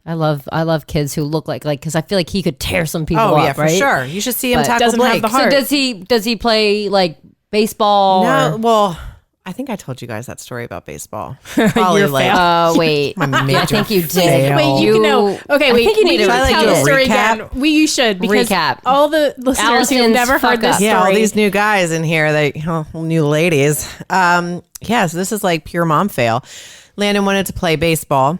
Speaker 1: I love kids who look like because I feel like he could tear some people
Speaker 3: Oh,
Speaker 1: up,
Speaker 3: yeah, for
Speaker 1: right?
Speaker 3: sure. You should see him
Speaker 1: But
Speaker 3: tackle
Speaker 2: doesn't have
Speaker 3: Blake.
Speaker 2: the
Speaker 1: So
Speaker 2: heart.
Speaker 1: does he play like baseball?
Speaker 3: No,
Speaker 1: or-
Speaker 3: well, I think I told you guys that story about baseball. Probably
Speaker 2: You're
Speaker 3: like
Speaker 2: fail.
Speaker 1: Oh wait,
Speaker 3: my
Speaker 1: yeah, I think you did.
Speaker 3: fail.
Speaker 2: Wait, you can know. Okay, wait.
Speaker 1: I think you need to
Speaker 3: Should I, like,
Speaker 2: tell
Speaker 3: do
Speaker 2: the
Speaker 3: a
Speaker 2: story
Speaker 3: recap?
Speaker 2: again. You should because
Speaker 1: Recap.
Speaker 2: all the listeners who've
Speaker 1: Allison's
Speaker 2: never heard
Speaker 1: fuck
Speaker 2: this
Speaker 1: up.
Speaker 2: story.
Speaker 3: Yeah, all these new guys in here, new ladies. Yeah, so this is like pure mom fail. Landon wanted to play baseball.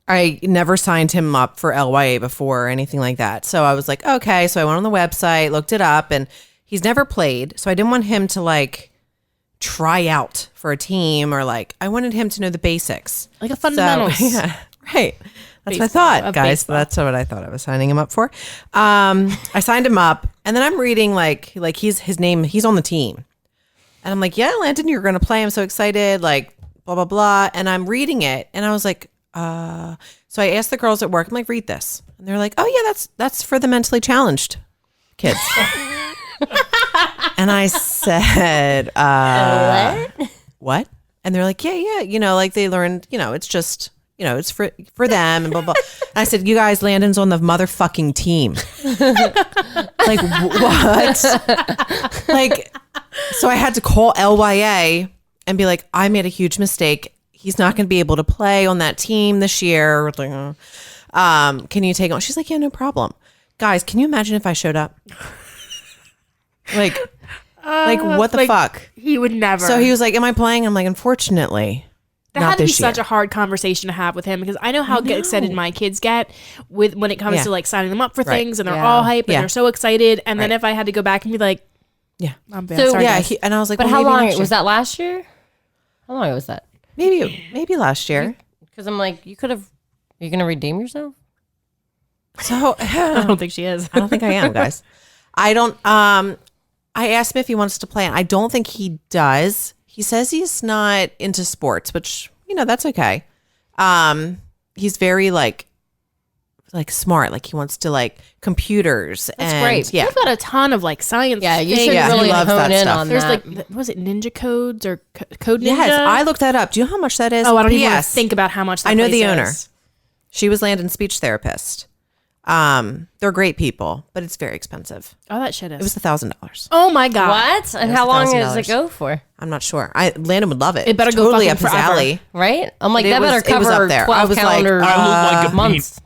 Speaker 3: I never signed him up for LYA before or anything like that. So I was like, okay. So I went on the website, looked it up, and he's never played. So I didn't want him to like try out for a team or like, I wanted him to know the basics.
Speaker 2: Like a fundamentals.
Speaker 3: So, yeah, right. That's what I
Speaker 2: Baseball,
Speaker 3: thought,
Speaker 2: of
Speaker 3: guys.
Speaker 2: baseball.
Speaker 3: That's what I thought I was signing him up for. I signed him up, and then I'm reading like his name. He's on the team, and I'm like, yeah, Landon, you're going to play. I'm so excited. Like blah blah blah. And I'm reading it, and I was like, So I asked the girls at work. I'm like, read this, and they're like, oh yeah, that's for the mentally challenged kids. And I said, what? And they're like, yeah, like they learned, it's just, it's for them and blah, blah. And I said, you guys, Landon's on the motherfucking team. Like, what? Like, so I had to call LYA and be like, I made a huge mistake. He's not going to be able to play on that team this year. Can you take on? She's like, yeah, no problem. Guys, can you imagine if I showed up? Like what the fuck?
Speaker 2: He would never.
Speaker 3: So he was like, am I playing? I'm like, unfortunately,
Speaker 2: that
Speaker 3: not
Speaker 2: had to be
Speaker 3: this year.
Speaker 2: such a hard conversation to have with him because I know how excited my kids get with when it comes
Speaker 3: Yeah.
Speaker 2: to like signing them up for
Speaker 3: Right.
Speaker 2: things and they're
Speaker 1: Yeah.
Speaker 2: all hype and
Speaker 3: Yeah.
Speaker 2: they're so excited. And then
Speaker 3: Right.
Speaker 2: if I had to go back and be like,
Speaker 3: Yeah.
Speaker 2: I'm bad.
Speaker 1: So-
Speaker 2: Sorry,
Speaker 3: Yeah.
Speaker 2: guys.
Speaker 3: And I was like,
Speaker 1: But
Speaker 3: well,
Speaker 1: how
Speaker 3: maybe
Speaker 1: long
Speaker 3: next
Speaker 1: was
Speaker 3: year.
Speaker 1: that last year? How long was that?
Speaker 3: Maybe last year.
Speaker 1: Because I'm like, you could have. You're gonna redeem yourself.
Speaker 3: So
Speaker 2: I don't think she is.
Speaker 3: I don't think I am, guys. I don't. I asked him if he wants to play, and I don't think he does. He says he's not into sports, which that's okay. He's very like smart. Like he wants to like computers.
Speaker 1: That's
Speaker 3: and,
Speaker 1: great.
Speaker 3: Yeah.
Speaker 2: We've got a ton of like science.
Speaker 1: Yeah, you
Speaker 2: things.
Speaker 1: should
Speaker 3: Yeah, he
Speaker 1: really
Speaker 3: loves
Speaker 1: hone
Speaker 3: that
Speaker 1: in
Speaker 3: stuff.
Speaker 1: on
Speaker 2: There's
Speaker 1: that.
Speaker 2: like, was it Ninja Codes or Code Ninja?
Speaker 3: Yes, I looked that up. Do you know how much that is?
Speaker 2: Oh, I don't even want to
Speaker 3: Yes.
Speaker 2: think about how much that
Speaker 3: I know
Speaker 2: place
Speaker 3: the
Speaker 2: is.
Speaker 3: owner. She was Landon's speech therapist. They're great people, but it's very expensive.
Speaker 2: Oh, that shit is.
Speaker 3: It was $1,000.
Speaker 2: oh my God.
Speaker 1: What? And
Speaker 3: It was
Speaker 1: how long does
Speaker 3: $1,000.
Speaker 1: it go for?
Speaker 3: I'm not sure. Landon would love it.
Speaker 2: It better
Speaker 3: It's
Speaker 2: go
Speaker 3: totally
Speaker 2: fucking
Speaker 3: up his
Speaker 2: forever.
Speaker 3: alley.
Speaker 1: Right? I'm like,
Speaker 3: It
Speaker 1: that
Speaker 3: was-
Speaker 1: better
Speaker 3: it was
Speaker 1: cover
Speaker 3: up there. I
Speaker 1: 12
Speaker 3: was like,
Speaker 1: calendar
Speaker 4: I look like a
Speaker 1: months.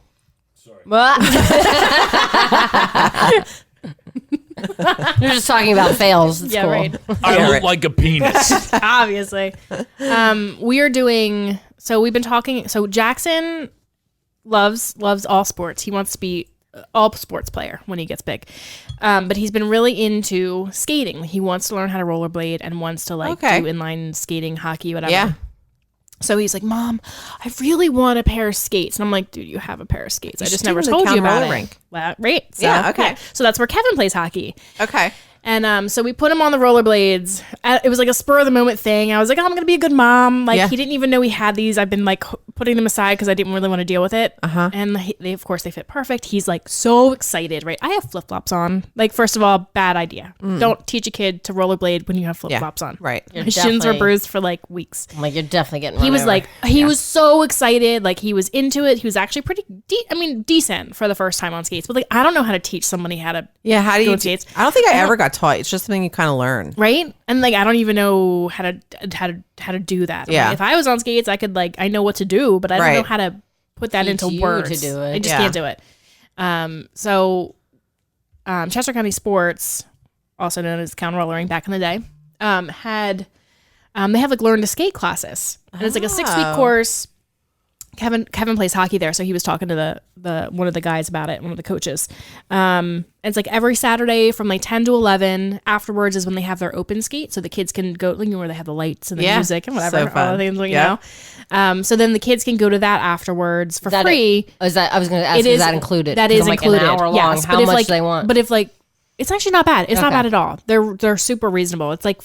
Speaker 1: You're just talking about fails. It's
Speaker 2: Yeah,
Speaker 1: cool.
Speaker 2: right.
Speaker 4: I
Speaker 3: Yeah,
Speaker 4: look
Speaker 3: right.
Speaker 4: like a penis.
Speaker 2: Obviously. We are doing, so we've been talking, so Jackson loves all sports. He wants to be all sports player when he gets big. But he's been really into skating. He wants to learn how to rollerblade and wants to like
Speaker 3: Okay.
Speaker 2: do inline skating, hockey, whatever.
Speaker 3: Yeah.
Speaker 2: So he's like, Mom, I really want a pair of skates. And I'm like, dude, you have a pair of skates. I
Speaker 3: should
Speaker 2: just
Speaker 3: take
Speaker 2: never
Speaker 3: him to
Speaker 2: told you
Speaker 3: Town
Speaker 2: about
Speaker 3: Roller
Speaker 2: it.
Speaker 3: Rink.
Speaker 2: Well, right. So,
Speaker 3: Yeah, okay.
Speaker 2: So that's where Kevin plays hockey.
Speaker 3: Okay.
Speaker 2: And so we put him on the rollerblades. It was like a spur of the moment thing. I was like, oh, I'm going to be a good mom. Like,
Speaker 3: Yeah.
Speaker 2: he didn't even know he had these. I've been like putting them aside because I didn't really want to deal with it.
Speaker 3: Uh-huh.
Speaker 2: And they, of course, they fit perfect. He's like so excited, right? I have flip flops on. Like, first of all, bad idea. Don't teach a kid to rollerblade when you have flip flops on.
Speaker 3: Right.
Speaker 1: You're
Speaker 2: My shins were
Speaker 1: definitely-
Speaker 2: bruised for like weeks.
Speaker 1: I'm like, you're definitely getting
Speaker 2: He
Speaker 1: run
Speaker 2: was
Speaker 1: over.
Speaker 2: like, he was so excited. Like, he was into it. He was actually pretty, decent for the first time on skates. But like, I don't know how to teach somebody how to,
Speaker 3: Yeah. How do
Speaker 2: Go
Speaker 3: you?
Speaker 2: on skates.
Speaker 3: I don't think I ever got taught. It's just something you kind of learn.
Speaker 2: right? And like, I don't even know how to do that.
Speaker 3: Yeah.
Speaker 2: Like, if I was on skates, I could like, I know what to do, but I don't know
Speaker 3: Right.
Speaker 2: how to put that
Speaker 1: Teach
Speaker 2: into
Speaker 1: you
Speaker 2: words.
Speaker 1: to do it.
Speaker 2: I just
Speaker 3: Yeah.
Speaker 2: can't do it. Chester County Sports, also known as Counter Rollering back in the day, had they have like learn to skate classes. And it's like a 6-week
Speaker 3: Oh.
Speaker 2: course. Kevin plays hockey there, so he was talking to the one of the guys about it, one of the coaches. It's like every Saturday from like 10 to 11. Afterwards is when they have their open skate, so the kids can go, where they have the lights and the
Speaker 3: Yeah.
Speaker 2: music and whatever,
Speaker 3: So
Speaker 2: all
Speaker 3: fun.
Speaker 2: the things,
Speaker 3: Yeah.
Speaker 2: So then the kids can go to that afterwards for
Speaker 1: Is that
Speaker 2: free.
Speaker 1: Is that? I was going to ask. Is that included?
Speaker 2: That
Speaker 1: 'Cause
Speaker 2: is
Speaker 1: I'm like,
Speaker 2: included.
Speaker 1: An hour long.
Speaker 2: Yes,
Speaker 1: How
Speaker 2: but if
Speaker 1: much
Speaker 2: like,
Speaker 1: do they want?
Speaker 2: But if like, it's actually not bad. It's not
Speaker 1: Okay.
Speaker 2: bad at all. They're super reasonable. It's like,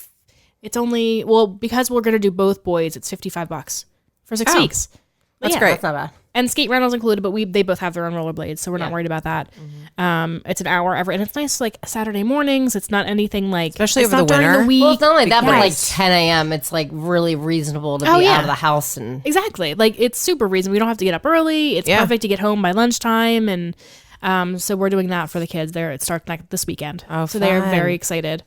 Speaker 2: it's only, well, because we're gonna do both boys, it's $55 for 6
Speaker 3: Oh.
Speaker 2: weeks. But
Speaker 3: That's
Speaker 2: yeah,
Speaker 3: great.
Speaker 1: That's not bad.
Speaker 2: And skate rentals included, but they both have their own rollerblades, so we're not worried about that. It's an hour every, and it's nice like Saturday mornings. It's not anything like,
Speaker 3: Especially
Speaker 2: it's
Speaker 3: over
Speaker 2: not
Speaker 3: the
Speaker 2: during
Speaker 3: winter.
Speaker 2: the week.
Speaker 1: Well, it's not like that, but like
Speaker 2: Yes.
Speaker 1: 10 a.m. It's like really reasonable to
Speaker 2: Oh,
Speaker 1: be
Speaker 2: yeah.
Speaker 1: out of the house and.
Speaker 2: Exactly. Like, it's super reasonable. We don't have to get up early. It's
Speaker 3: Yeah.
Speaker 2: perfect to get home by lunchtime. And so we're doing that for the kids there. It starts this weekend.
Speaker 3: Oh,
Speaker 2: so they're
Speaker 3: fun.
Speaker 2: very excited.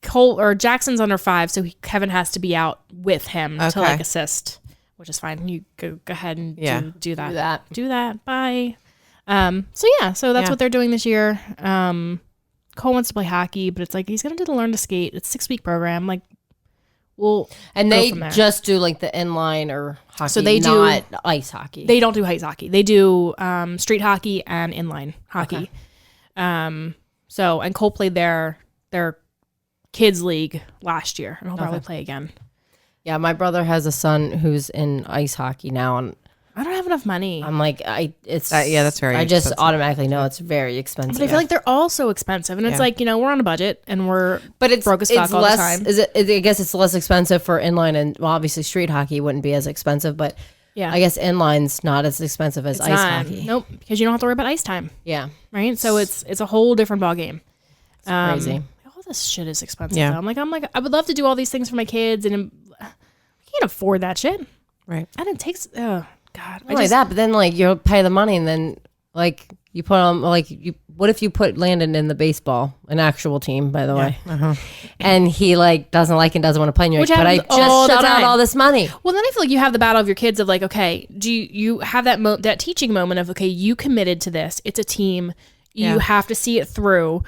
Speaker 2: Cole or Jackson's under 5, so Kevin has to be out with him to like assist, which is fine. You go ahead and do that. Do that. Bye. So that's what they're doing this year. Cole wants to play hockey, but it's like he's gonna do the learn to skate. It's a 6-week program. Like,
Speaker 1: they just do like the inline or hockey. So they not do ice hockey.
Speaker 2: They don't do ice hockey. They do street hockey and inline hockey. Okay. And Cole played their kids league last year, and he'll probably play again.
Speaker 1: Yeah, my brother has a son who's in ice hockey now, and
Speaker 2: I don't have enough money.
Speaker 1: I'm like,
Speaker 3: that's very.
Speaker 1: I
Speaker 3: expensive.
Speaker 1: just automatically know it's very expensive.
Speaker 2: But I feel like they're all so expensive, and it's like, we're on a budget, and it's broke as fuck all
Speaker 1: less,
Speaker 2: the time.
Speaker 1: I guess it's less expensive for inline, and obviously street hockey wouldn't be as expensive, but I guess inline's not as expensive as ice hockey.
Speaker 2: Nope, because you don't have to worry about ice time.
Speaker 1: Yeah,
Speaker 2: right. So it's a whole different ball game.
Speaker 1: It's crazy.
Speaker 2: All this shit is expensive. Yeah. I'm like, I would love to do all these things for my kids, and I can't afford that shit.
Speaker 3: Right.
Speaker 2: And it takes. Oh God.
Speaker 1: Not like that, but then like you'll pay the money, and then like you put on what if you put Landon in the baseball, an actual team, by the way, and he like doesn't like and doesn't want to play, and you're like, but I just shelled out all this money.
Speaker 2: Well, then I feel like you have the battle of your kids of like, okay, do you have that teaching moment of, okay, you committed to this, it's a team, you have to see it through.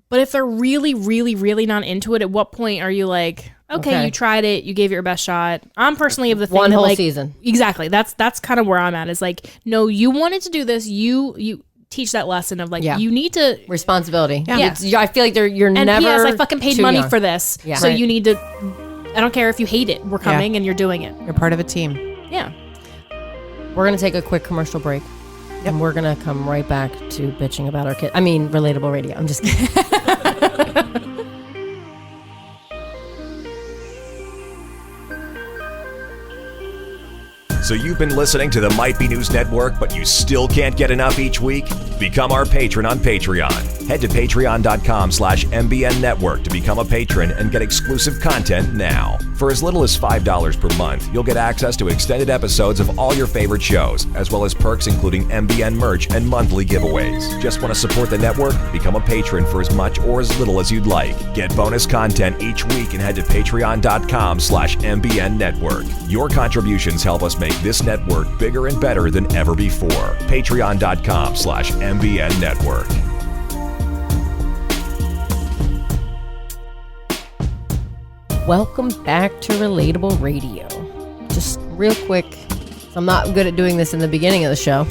Speaker 2: But if they're really, really, really not into it, at what point are you like, okay, you tried it, you gave it your best shot? I'm personally of the thing
Speaker 1: one
Speaker 2: that,
Speaker 1: whole
Speaker 2: like,
Speaker 1: season.
Speaker 2: Exactly. That's kind of where I'm at. Is like, no, you wanted to do this. You teach that lesson of like, you need to
Speaker 1: responsibility.
Speaker 2: Yeah. Yes.
Speaker 1: I feel like you're
Speaker 2: and
Speaker 1: never.
Speaker 2: P.S. I fucking paid money for this, so
Speaker 1: Right.
Speaker 2: you need to. I don't care if you hate it. We're coming and you're doing it.
Speaker 3: You're part of a team.
Speaker 2: Yeah.
Speaker 1: We're gonna take a quick commercial break. And we're going to come right back to bitching about our kid. I mean, Relatable Radio. I'm just kidding.
Speaker 5: So you've been listening to the Might Be News Network, but you still can't get enough each week? Become our patron on Patreon. Head to patreon.com/MBN Network to become a patron and get exclusive content now. For as little as $5 per month, you'll get access to extended episodes of all your favorite shows, as well as perks including MBN merch and monthly giveaways. Just want to support the network? Become a patron for as much or as little as you'd like. Get bonus content each week and head to patreon.com/MBN Network. Your contributions help us make this network bigger and better than ever before. Patreon.com/MBN Network.
Speaker 1: Welcome back to Relatable Radio. Just real quick, I'm not good at doing this in the beginning of the show,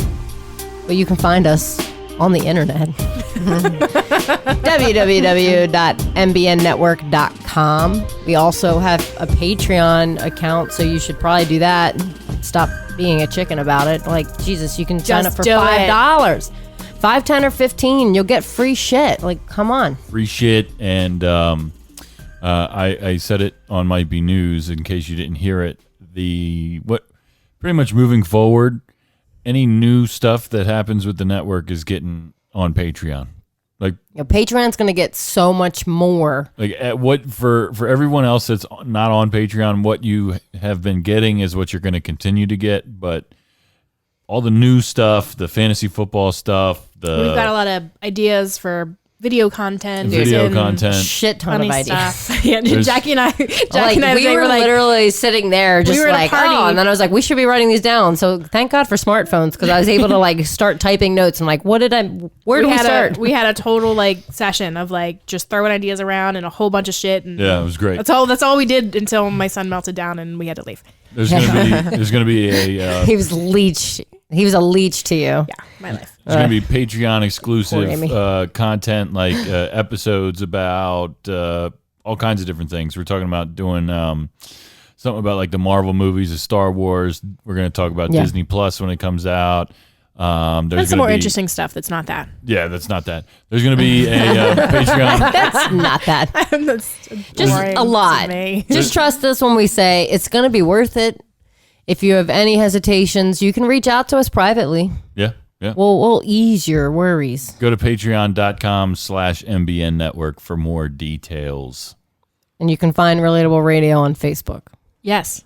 Speaker 1: but you can find us on the internet. www.mbnnetwork.com. We also have a Patreon account, so you should probably do that. Stop being a chicken about it. Like, Jesus, you can sign up for $5. $5, $10, or $15. You'll get free shit. Like, come on.
Speaker 4: Free shit. And I said it on Might Be News in case you didn't hear it. Pretty much moving forward, any new stuff that happens with the network is getting on Patreon. Like,
Speaker 1: Patreon's going to get so much more.
Speaker 4: Like, for everyone else that's not on Patreon, what you have been getting is what you're going to continue to get. But all the new stuff, the fantasy football stuff,
Speaker 2: we've got a lot of ideas for video content,
Speaker 1: shit ton of ideas.
Speaker 2: Stuff. Yeah, Jackie and I,
Speaker 1: we were literally sitting there just like, oh, and then I was like, we should be writing these down. So thank God for smartphones, because I was able to like start typing notes and like, where do we start?
Speaker 2: We had a total like session of like just throwing ideas around and a whole bunch of shit. And
Speaker 4: yeah, it was great.
Speaker 2: That's all we did until my son melted down and we had to leave.
Speaker 4: There's gonna be a
Speaker 1: he was leech. He was a leech to you.
Speaker 2: Yeah, my life.
Speaker 4: There's going to be Patreon exclusive content, like episodes about all kinds of different things. We're talking about doing something about like the Marvel movies, the Star Wars. We're going to talk about Disney Plus when it comes out.
Speaker 2: There's some more interesting stuff that's not that.
Speaker 4: Yeah, that's not that. There's going to be a Patreon.
Speaker 1: That's not that.
Speaker 2: That's
Speaker 1: just a lot. Just trust us when we say it's going to be worth it. If you have any hesitations, you can reach out to us privately.
Speaker 4: Yeah. Yeah.
Speaker 1: We'll ease your worries.
Speaker 4: Go to patreon.com/MBN Network for more details.
Speaker 1: And you can find Relatable Radio on Facebook.
Speaker 2: Yes.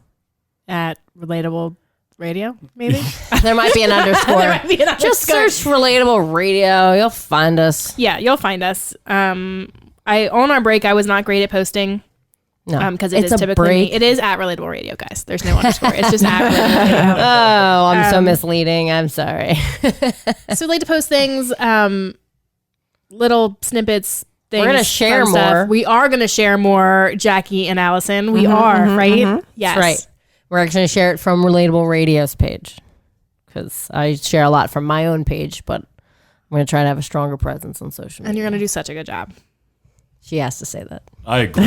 Speaker 2: At Relatable Radio, maybe?
Speaker 1: There might be an underscore.
Speaker 2: There might be an underscore.
Speaker 1: Just search Relatable Radio. You'll find us.
Speaker 2: Yeah, you'll find us. on our break, I was not great at posting.
Speaker 1: No,
Speaker 2: Because it
Speaker 1: it's
Speaker 2: is
Speaker 1: a
Speaker 2: typically
Speaker 1: break.
Speaker 2: me. It is at Relatable Radio, guys. There's no underscore. It's just at Relatable Radio.
Speaker 1: Oh, I'm so misleading. I'm sorry.
Speaker 2: So we like to post things, little snippets. Things,
Speaker 1: We're gonna share
Speaker 2: fun stuff.
Speaker 1: more.
Speaker 2: We are gonna share more, Jackie and Allison. We are, right? Yes.
Speaker 1: That's right. We're actually going to share it from Relatable Radio's page because I share a lot from my own page, but I'm going to try to have a stronger presence on social media.
Speaker 2: And you're gonna do such a good job.
Speaker 1: She has to say that.
Speaker 4: I agree.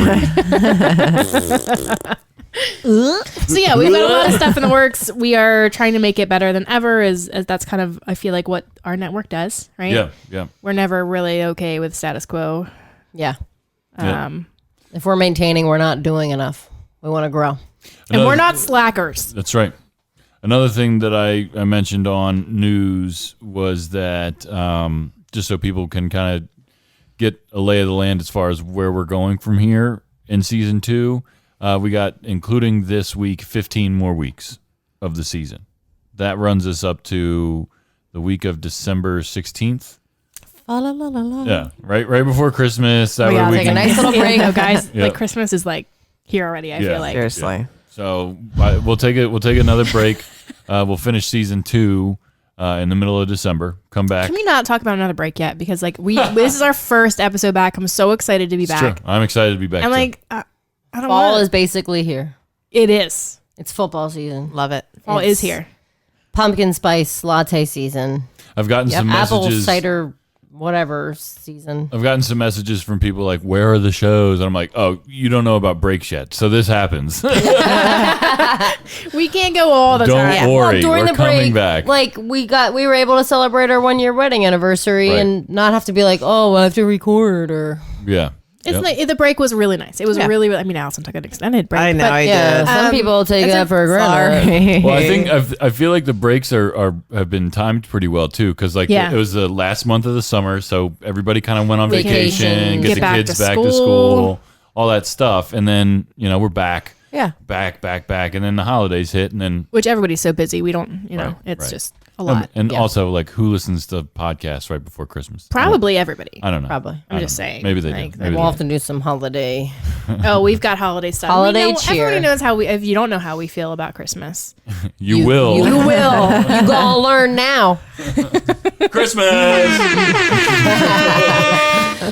Speaker 2: So yeah, we've got a lot of stuff in the works. We are trying to make it better than ever. As that's kind of, I feel like, what our network does, right?
Speaker 4: Yeah.
Speaker 2: We're never really okay with status quo.
Speaker 1: Yeah.
Speaker 4: Yeah.
Speaker 1: If we're maintaining, we're not doing enough. We want to grow.
Speaker 2: And we're not slackers.
Speaker 4: That's right. Another thing that I mentioned on news was that just so people can kind of get a lay of the land as far as where we're going from here in season 2, we got, including this week, 15 more weeks of the season. That runs us up to the week of December 16th. Yeah, right before Christmas. That way
Speaker 1: gotta
Speaker 4: we
Speaker 1: take a
Speaker 4: can,
Speaker 1: nice little break.
Speaker 2: No, guys,
Speaker 4: Yeah.
Speaker 2: like Christmas is like here already. I feel like.
Speaker 3: Seriously.
Speaker 4: So we'll take another break. We'll finish season 2 in the middle of December. Come back.
Speaker 2: Can we not talk about another break yet? Because like this is our first episode back. I'm so excited to be
Speaker 4: It's
Speaker 2: back.
Speaker 4: true. I'm excited to be back.
Speaker 2: I'm
Speaker 4: too.
Speaker 2: like, I don't
Speaker 1: Fall
Speaker 2: want.
Speaker 1: is basically here.
Speaker 2: It is.
Speaker 1: It's football season.
Speaker 3: Love it.
Speaker 2: Fall is here.
Speaker 1: Pumpkin spice latte season.
Speaker 4: I've gotten some
Speaker 1: Apple
Speaker 4: messages.
Speaker 1: cider whatever season.
Speaker 4: I've gotten some messages from people like, "Where are the shows?" And I'm like, "Oh, you don't know about breaks yet, so this happens."
Speaker 2: We can't go all the
Speaker 4: Don't
Speaker 2: time.
Speaker 4: worry.
Speaker 1: during
Speaker 4: We're
Speaker 1: the
Speaker 4: coming
Speaker 1: break,
Speaker 4: back.
Speaker 1: like we were able to celebrate our 1-year wedding anniversary
Speaker 4: Right.
Speaker 1: and not have to be like, oh, I have to record or.
Speaker 4: Yeah.
Speaker 2: It's
Speaker 4: Yep.
Speaker 2: like, the break was really nice. It was
Speaker 3: Yeah.
Speaker 2: really. I mean, Allison took an extended break.
Speaker 3: I know.
Speaker 2: but
Speaker 3: I
Speaker 1: Yeah,
Speaker 3: did.
Speaker 1: some people take
Speaker 3: I
Speaker 1: that
Speaker 3: said,
Speaker 1: for granted.
Speaker 3: sorry.
Speaker 4: Well, I think I feel like the breaks have been timed pretty well too, because like
Speaker 2: Yeah.
Speaker 4: it was the last month of the summer, so everybody kind of went on
Speaker 1: Vacation.
Speaker 4: vacation, get
Speaker 2: Get
Speaker 4: the
Speaker 2: back
Speaker 4: kids
Speaker 2: to
Speaker 4: back to school, all that stuff, and then we're back,
Speaker 3: Yeah.
Speaker 4: back, and then the holidays hit, and then
Speaker 2: Which everybody's so busy. We don't.
Speaker 4: Right,
Speaker 2: it's
Speaker 4: right.
Speaker 2: just a lot.
Speaker 4: and also like who listens to podcasts right before Christmas?
Speaker 2: Probably everybody.
Speaker 4: I don't know.
Speaker 1: Probably.
Speaker 4: I
Speaker 2: I'm
Speaker 4: don't
Speaker 2: just
Speaker 4: know.
Speaker 2: saying,
Speaker 4: Maybe they
Speaker 2: like,
Speaker 4: do. Maybe
Speaker 1: We'll
Speaker 4: they
Speaker 1: have to do some holiday.
Speaker 2: Oh, we've got holiday stuff.
Speaker 1: Holiday
Speaker 2: We know,
Speaker 1: cheer.
Speaker 2: Everybody knows how we. If you don't know how we feel about Christmas,
Speaker 4: do. You will.
Speaker 1: You will. You gonna learn now.
Speaker 4: Christmas.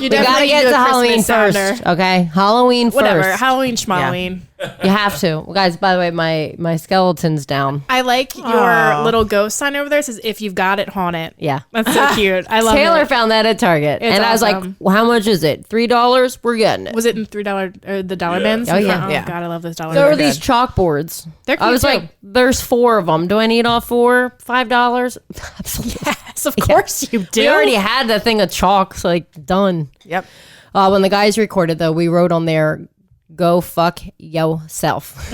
Speaker 2: you
Speaker 1: We gotta get to Halloween first. Okay, Halloween
Speaker 2: Whatever,
Speaker 1: first.
Speaker 2: Halloween, schmalloween.
Speaker 1: You have to, well, guys. By the way, my skeleton's down.
Speaker 2: I like your
Speaker 3: Aw.
Speaker 2: little ghost sign over there. It says, "If you've got it, haunt it."
Speaker 1: Yeah.
Speaker 2: That's so cute. I love
Speaker 1: Taylor
Speaker 2: it.
Speaker 1: found that at Target,
Speaker 2: It's
Speaker 1: and I was like,
Speaker 2: awesome.
Speaker 1: well, "How much is it? $3? We're getting it."
Speaker 2: Was it in $3 or the dollar bins?
Speaker 1: Oh, yeah.
Speaker 2: Oh
Speaker 3: Yeah.
Speaker 2: God, I love those dollar
Speaker 1: So are
Speaker 2: bins.
Speaker 1: these chalkboards?
Speaker 2: They're
Speaker 1: I
Speaker 2: cute,
Speaker 1: was
Speaker 2: too.
Speaker 1: like, "There's 4 of them. Do I need all 4? $5?" Absolutely.
Speaker 2: Yes, of course you do.
Speaker 1: We already had that thing of chalk, so like done.
Speaker 3: Yep.
Speaker 1: When the guys recorded, though, we wrote on there, "Go fuck yourself."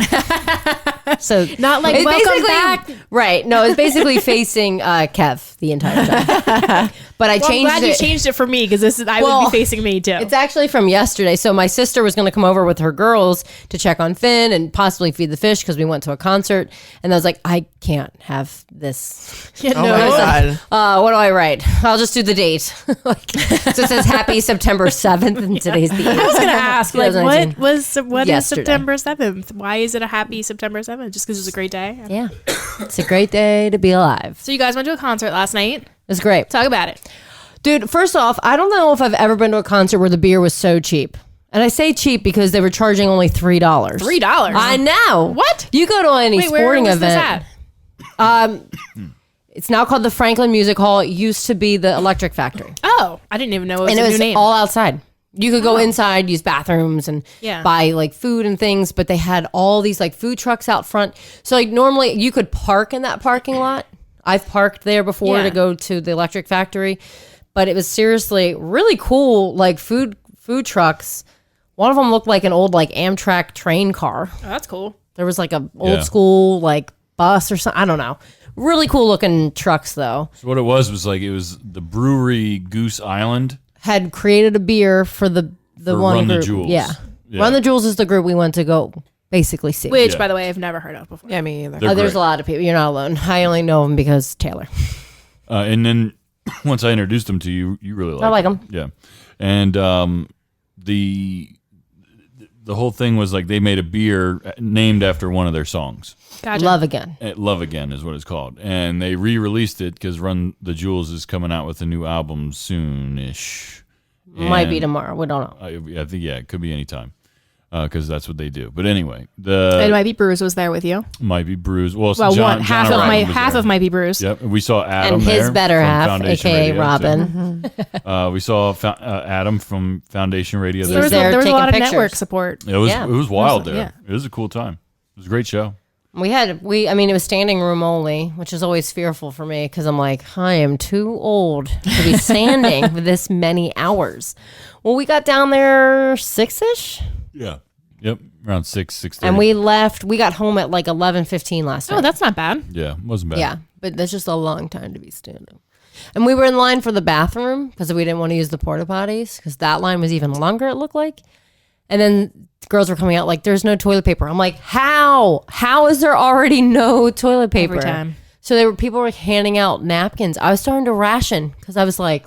Speaker 1: So
Speaker 2: Not like,
Speaker 1: it's
Speaker 2: "Welcome
Speaker 1: basically-
Speaker 2: back."
Speaker 1: Right? No, it's basically facing Kev the entire time. But I
Speaker 2: Well, I'm
Speaker 1: changed
Speaker 2: glad
Speaker 1: it.
Speaker 2: you changed it for me because I would
Speaker 1: Well,
Speaker 2: be facing me too.
Speaker 1: It's actually from yesterday. So my sister was going to come over with her girls to check on Finn and possibly feed the fish because we went to a concert. And I was like, I can't have this.
Speaker 2: Yeah,
Speaker 3: Oh
Speaker 2: no,
Speaker 3: my God.
Speaker 1: What do I write? I'll just do the date. So it says happy September 7th and today's the 8th.
Speaker 2: I was gonna ask, like,
Speaker 1: 2019.
Speaker 2: what is
Speaker 1: Yesterday.
Speaker 2: September 7th? Why is it a happy September 7th? Just because it was a great day?
Speaker 1: Yeah. It's a great day to be alive.
Speaker 2: So you guys went to a concert last night.
Speaker 1: It's great.
Speaker 2: Talk about it.
Speaker 1: Dude, first off, I don't know if I've ever been to a concert where the beer was so cheap. And I say cheap because they were charging only $3.
Speaker 2: $3.
Speaker 1: I know.
Speaker 2: What?
Speaker 1: You go to any
Speaker 2: Wait, where
Speaker 1: sporting
Speaker 2: was this
Speaker 1: event.
Speaker 2: at?
Speaker 1: It's now called the Franklin Music Hall. It used to be the Electric Factory.
Speaker 2: Oh, I didn't even know it was
Speaker 1: And
Speaker 2: a
Speaker 1: it
Speaker 2: new
Speaker 1: was
Speaker 2: name.
Speaker 1: all outside. You could go inside, use bathrooms, and
Speaker 2: Yeah.
Speaker 1: buy like food and things, but they had all these like food trucks out front. So like normally you could park in that parking lot. I've parked there before
Speaker 2: Yeah.
Speaker 1: to go to the Electric Factory, but it was seriously really cool like food trucks. One of them looked like an old like Amtrak train car.
Speaker 2: Oh, that's cool.
Speaker 1: There was like a
Speaker 4: Yeah.
Speaker 1: old school like bus or something. I don't know. Really cool looking trucks though.
Speaker 4: So what it was like it was the brewery Goose Island.
Speaker 1: Had created a beer for the
Speaker 4: For
Speaker 1: one
Speaker 4: Run the
Speaker 1: group.
Speaker 4: Jewels.
Speaker 1: Yeah.
Speaker 4: Yeah.
Speaker 1: Run the Jewels is the group we went to go basically see.
Speaker 2: Which,
Speaker 4: Yeah.
Speaker 2: by the way, I've never heard of before.
Speaker 3: Yeah, me either.
Speaker 4: They're
Speaker 1: There's
Speaker 4: great.
Speaker 1: a lot of people. You're not alone. I only know them because Taylor.
Speaker 4: And then once I introduced them to you, you really liked
Speaker 1: I like 'em.
Speaker 4: Yeah. And the whole thing was like they made a beer named after one of their songs.
Speaker 2: Gotcha.
Speaker 1: Love Again.
Speaker 4: Love Again is what it's called. And they re-released it because Run the Jewels is coming out with a new album soon-ish.
Speaker 1: Might be
Speaker 4: And
Speaker 1: tomorrow. We don't know.
Speaker 4: I think, it could be anytime because that's what they do. But anyway, the
Speaker 2: And Might Be Bruised was there with you.
Speaker 4: Might Be Bruised. Well,
Speaker 2: Well,
Speaker 4: John
Speaker 2: half of Might Be Bruised.
Speaker 4: Yep. We saw Adam
Speaker 1: And his
Speaker 4: there
Speaker 1: better
Speaker 4: from
Speaker 1: half,
Speaker 4: Foundation
Speaker 1: a.k.a.
Speaker 4: Radio,
Speaker 1: Robin.
Speaker 4: too. We saw Adam from Foundation Radio.
Speaker 2: There was,
Speaker 1: there
Speaker 2: there was a
Speaker 1: taking
Speaker 2: lot of
Speaker 1: pictures.
Speaker 2: network support.
Speaker 4: It was
Speaker 1: Yeah.
Speaker 4: it was wild there.
Speaker 2: Yeah.
Speaker 4: It was a cool time. It was a great show.
Speaker 1: I mean, it was standing room only, which is always fearful for me because I'm like, I am too old to be standing for this many hours. Well, we got down there 6-ish
Speaker 4: Yeah. Yep. Around 6:30.
Speaker 1: and we left. We got home at like 11:15 last night.
Speaker 2: Oh, that's not bad.
Speaker 4: Yeah, wasn't bad.
Speaker 1: Yeah, but that's just a long time to be standing. And we were in line for the bathroom because we didn't want to use the porta potties because that line was even longer, it looked like. And then girls were coming out like, there's no toilet paper. I'm like, how? How is there already no toilet paper?
Speaker 2: Every time.
Speaker 1: So people were handing out napkins. I was starting to ration because I was like,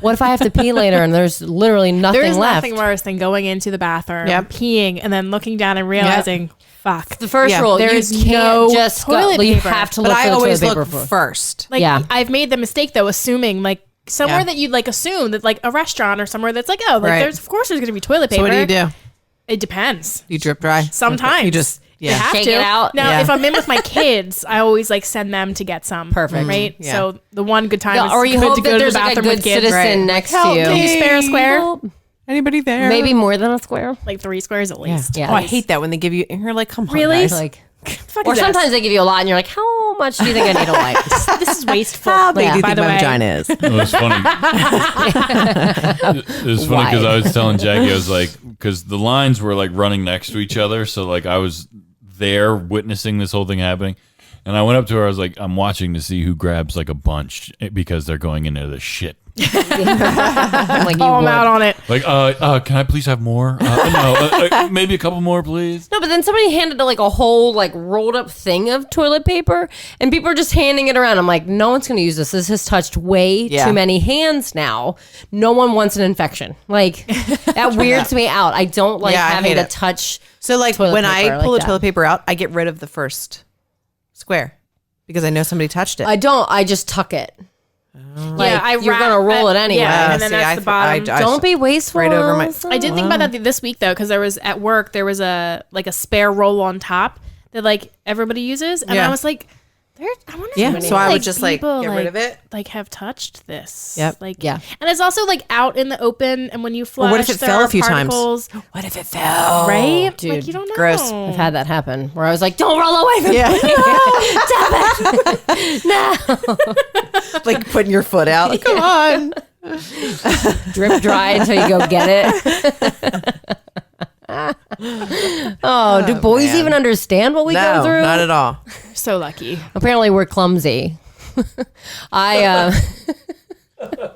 Speaker 1: what if I have to pee later and there's literally nothing
Speaker 2: There's
Speaker 1: left?
Speaker 2: nothing worse than going into the bathroom,
Speaker 3: Yep.
Speaker 2: peeing, and then looking down and realizing, fuck.
Speaker 1: The first
Speaker 3: Yeah,
Speaker 1: rule,
Speaker 2: there
Speaker 1: you
Speaker 2: is
Speaker 1: can't
Speaker 2: no
Speaker 1: just
Speaker 2: toilet
Speaker 1: go. You
Speaker 2: paper.
Speaker 1: have to
Speaker 3: But
Speaker 1: look
Speaker 3: I
Speaker 1: for the
Speaker 3: always
Speaker 1: toilet
Speaker 3: look
Speaker 1: paper
Speaker 3: first.
Speaker 2: Like,
Speaker 1: Yeah.
Speaker 2: I've made the mistake, though, assuming, like, somewhere
Speaker 3: Yeah.
Speaker 2: that you'd, like, assume that, like, a restaurant or somewhere that's like, oh, like,
Speaker 3: Right.
Speaker 2: of course there's going to be toilet paper.
Speaker 3: So what do you do?
Speaker 2: It depends.
Speaker 3: You drip dry?
Speaker 2: Sometimes.
Speaker 3: You just,
Speaker 2: You
Speaker 3: yeah.
Speaker 2: have
Speaker 1: Shake
Speaker 2: to.
Speaker 1: it out.
Speaker 2: Now,
Speaker 3: Yeah.
Speaker 2: if I'm in with my kids, I always, like, send them to get some.
Speaker 1: Perfect.
Speaker 2: Right?
Speaker 3: Yeah.
Speaker 2: So the one good time is
Speaker 1: or you
Speaker 2: good
Speaker 1: hope
Speaker 2: to
Speaker 1: that
Speaker 2: go to the
Speaker 1: there's like a
Speaker 2: bathroom
Speaker 1: good
Speaker 2: with kids.
Speaker 1: citizen
Speaker 3: Right.
Speaker 1: next
Speaker 3: Help
Speaker 1: to you.
Speaker 2: Can you spare a square?
Speaker 3: Anybody there?
Speaker 1: Maybe more than a square.
Speaker 2: Like 3 squares at
Speaker 3: Yeah.
Speaker 2: least.
Speaker 1: Yeah.
Speaker 3: Oh, I hate that when they give you, and you're like, come on,
Speaker 2: Really?
Speaker 3: guys.
Speaker 1: Like,
Speaker 2: Fuck
Speaker 1: or
Speaker 2: is this?
Speaker 1: sometimes they give you a lot and you're like, how much do you think I need a wipe?
Speaker 2: This is wasteful.
Speaker 3: How big do you
Speaker 2: by
Speaker 3: think
Speaker 2: the
Speaker 3: my
Speaker 2: way.
Speaker 3: vagina is?
Speaker 4: It was funny. It was funny because I was telling Jackie, I was like, because the lines were like running next to each other, so like I was there witnessing this whole thing happening, and I went up to her. I was like, I'm watching to see who grabs like a bunch because they're going into the shit.
Speaker 1: I'm like, you
Speaker 2: Call them
Speaker 1: would.
Speaker 2: out on it.
Speaker 4: Like, can I please have more? No, maybe a couple more, please.
Speaker 1: No, but then somebody handed like a whole like rolled up thing of toilet paper, and people are just handing it around. I'm like, no one's going to use this. This has touched way
Speaker 3: Yeah.
Speaker 1: too many hands now. No one wants an infection. Like that weirds me out. I don't like
Speaker 3: Yeah, I
Speaker 1: having
Speaker 3: hate
Speaker 1: to
Speaker 3: it.
Speaker 1: touch.
Speaker 3: So like
Speaker 1: Toilet
Speaker 3: when
Speaker 1: paper,
Speaker 3: I
Speaker 1: like
Speaker 3: pull the
Speaker 1: that.
Speaker 3: toilet paper out, I get rid of the first square because I know somebody touched it.
Speaker 1: I don't. I just tuck it. Like, you're
Speaker 2: wrap-
Speaker 1: gonna roll it anyway.
Speaker 2: Yeah, and then
Speaker 3: See,
Speaker 2: that's
Speaker 3: I-
Speaker 2: the bottom.
Speaker 3: I-
Speaker 1: Don't be wasteful.
Speaker 3: right over my-
Speaker 1: Elsa.
Speaker 2: I did think about that this week though, because there was at work there was a spare roll on top that like everybody uses, and
Speaker 3: Yeah.
Speaker 2: I was like, I wonder.
Speaker 3: Yeah,
Speaker 2: how
Speaker 3: so I would
Speaker 2: like,
Speaker 3: just, like,
Speaker 2: people,
Speaker 3: get rid of it.
Speaker 2: Like have touched this.
Speaker 3: Yep.
Speaker 2: Like
Speaker 1: Yeah.
Speaker 2: and it's also like out in the open, and when you flush,
Speaker 3: Or what if it
Speaker 2: there
Speaker 3: fell
Speaker 2: are
Speaker 3: a few times?
Speaker 2: particles,
Speaker 3: What if it fell?
Speaker 2: Right?
Speaker 1: Dude,
Speaker 2: like you don't know.
Speaker 3: gross.
Speaker 1: I've had that happen where I was like, "Don't roll away from
Speaker 3: Yeah.
Speaker 1: me, no."
Speaker 3: Like putting your foot out. Like, come on.
Speaker 1: Drip dry until you go get it. Oh, do boys
Speaker 3: man.
Speaker 1: even understand what we go
Speaker 3: No,
Speaker 1: through?
Speaker 3: not at all.
Speaker 2: So lucky.
Speaker 1: Apparently, we're clumsy. I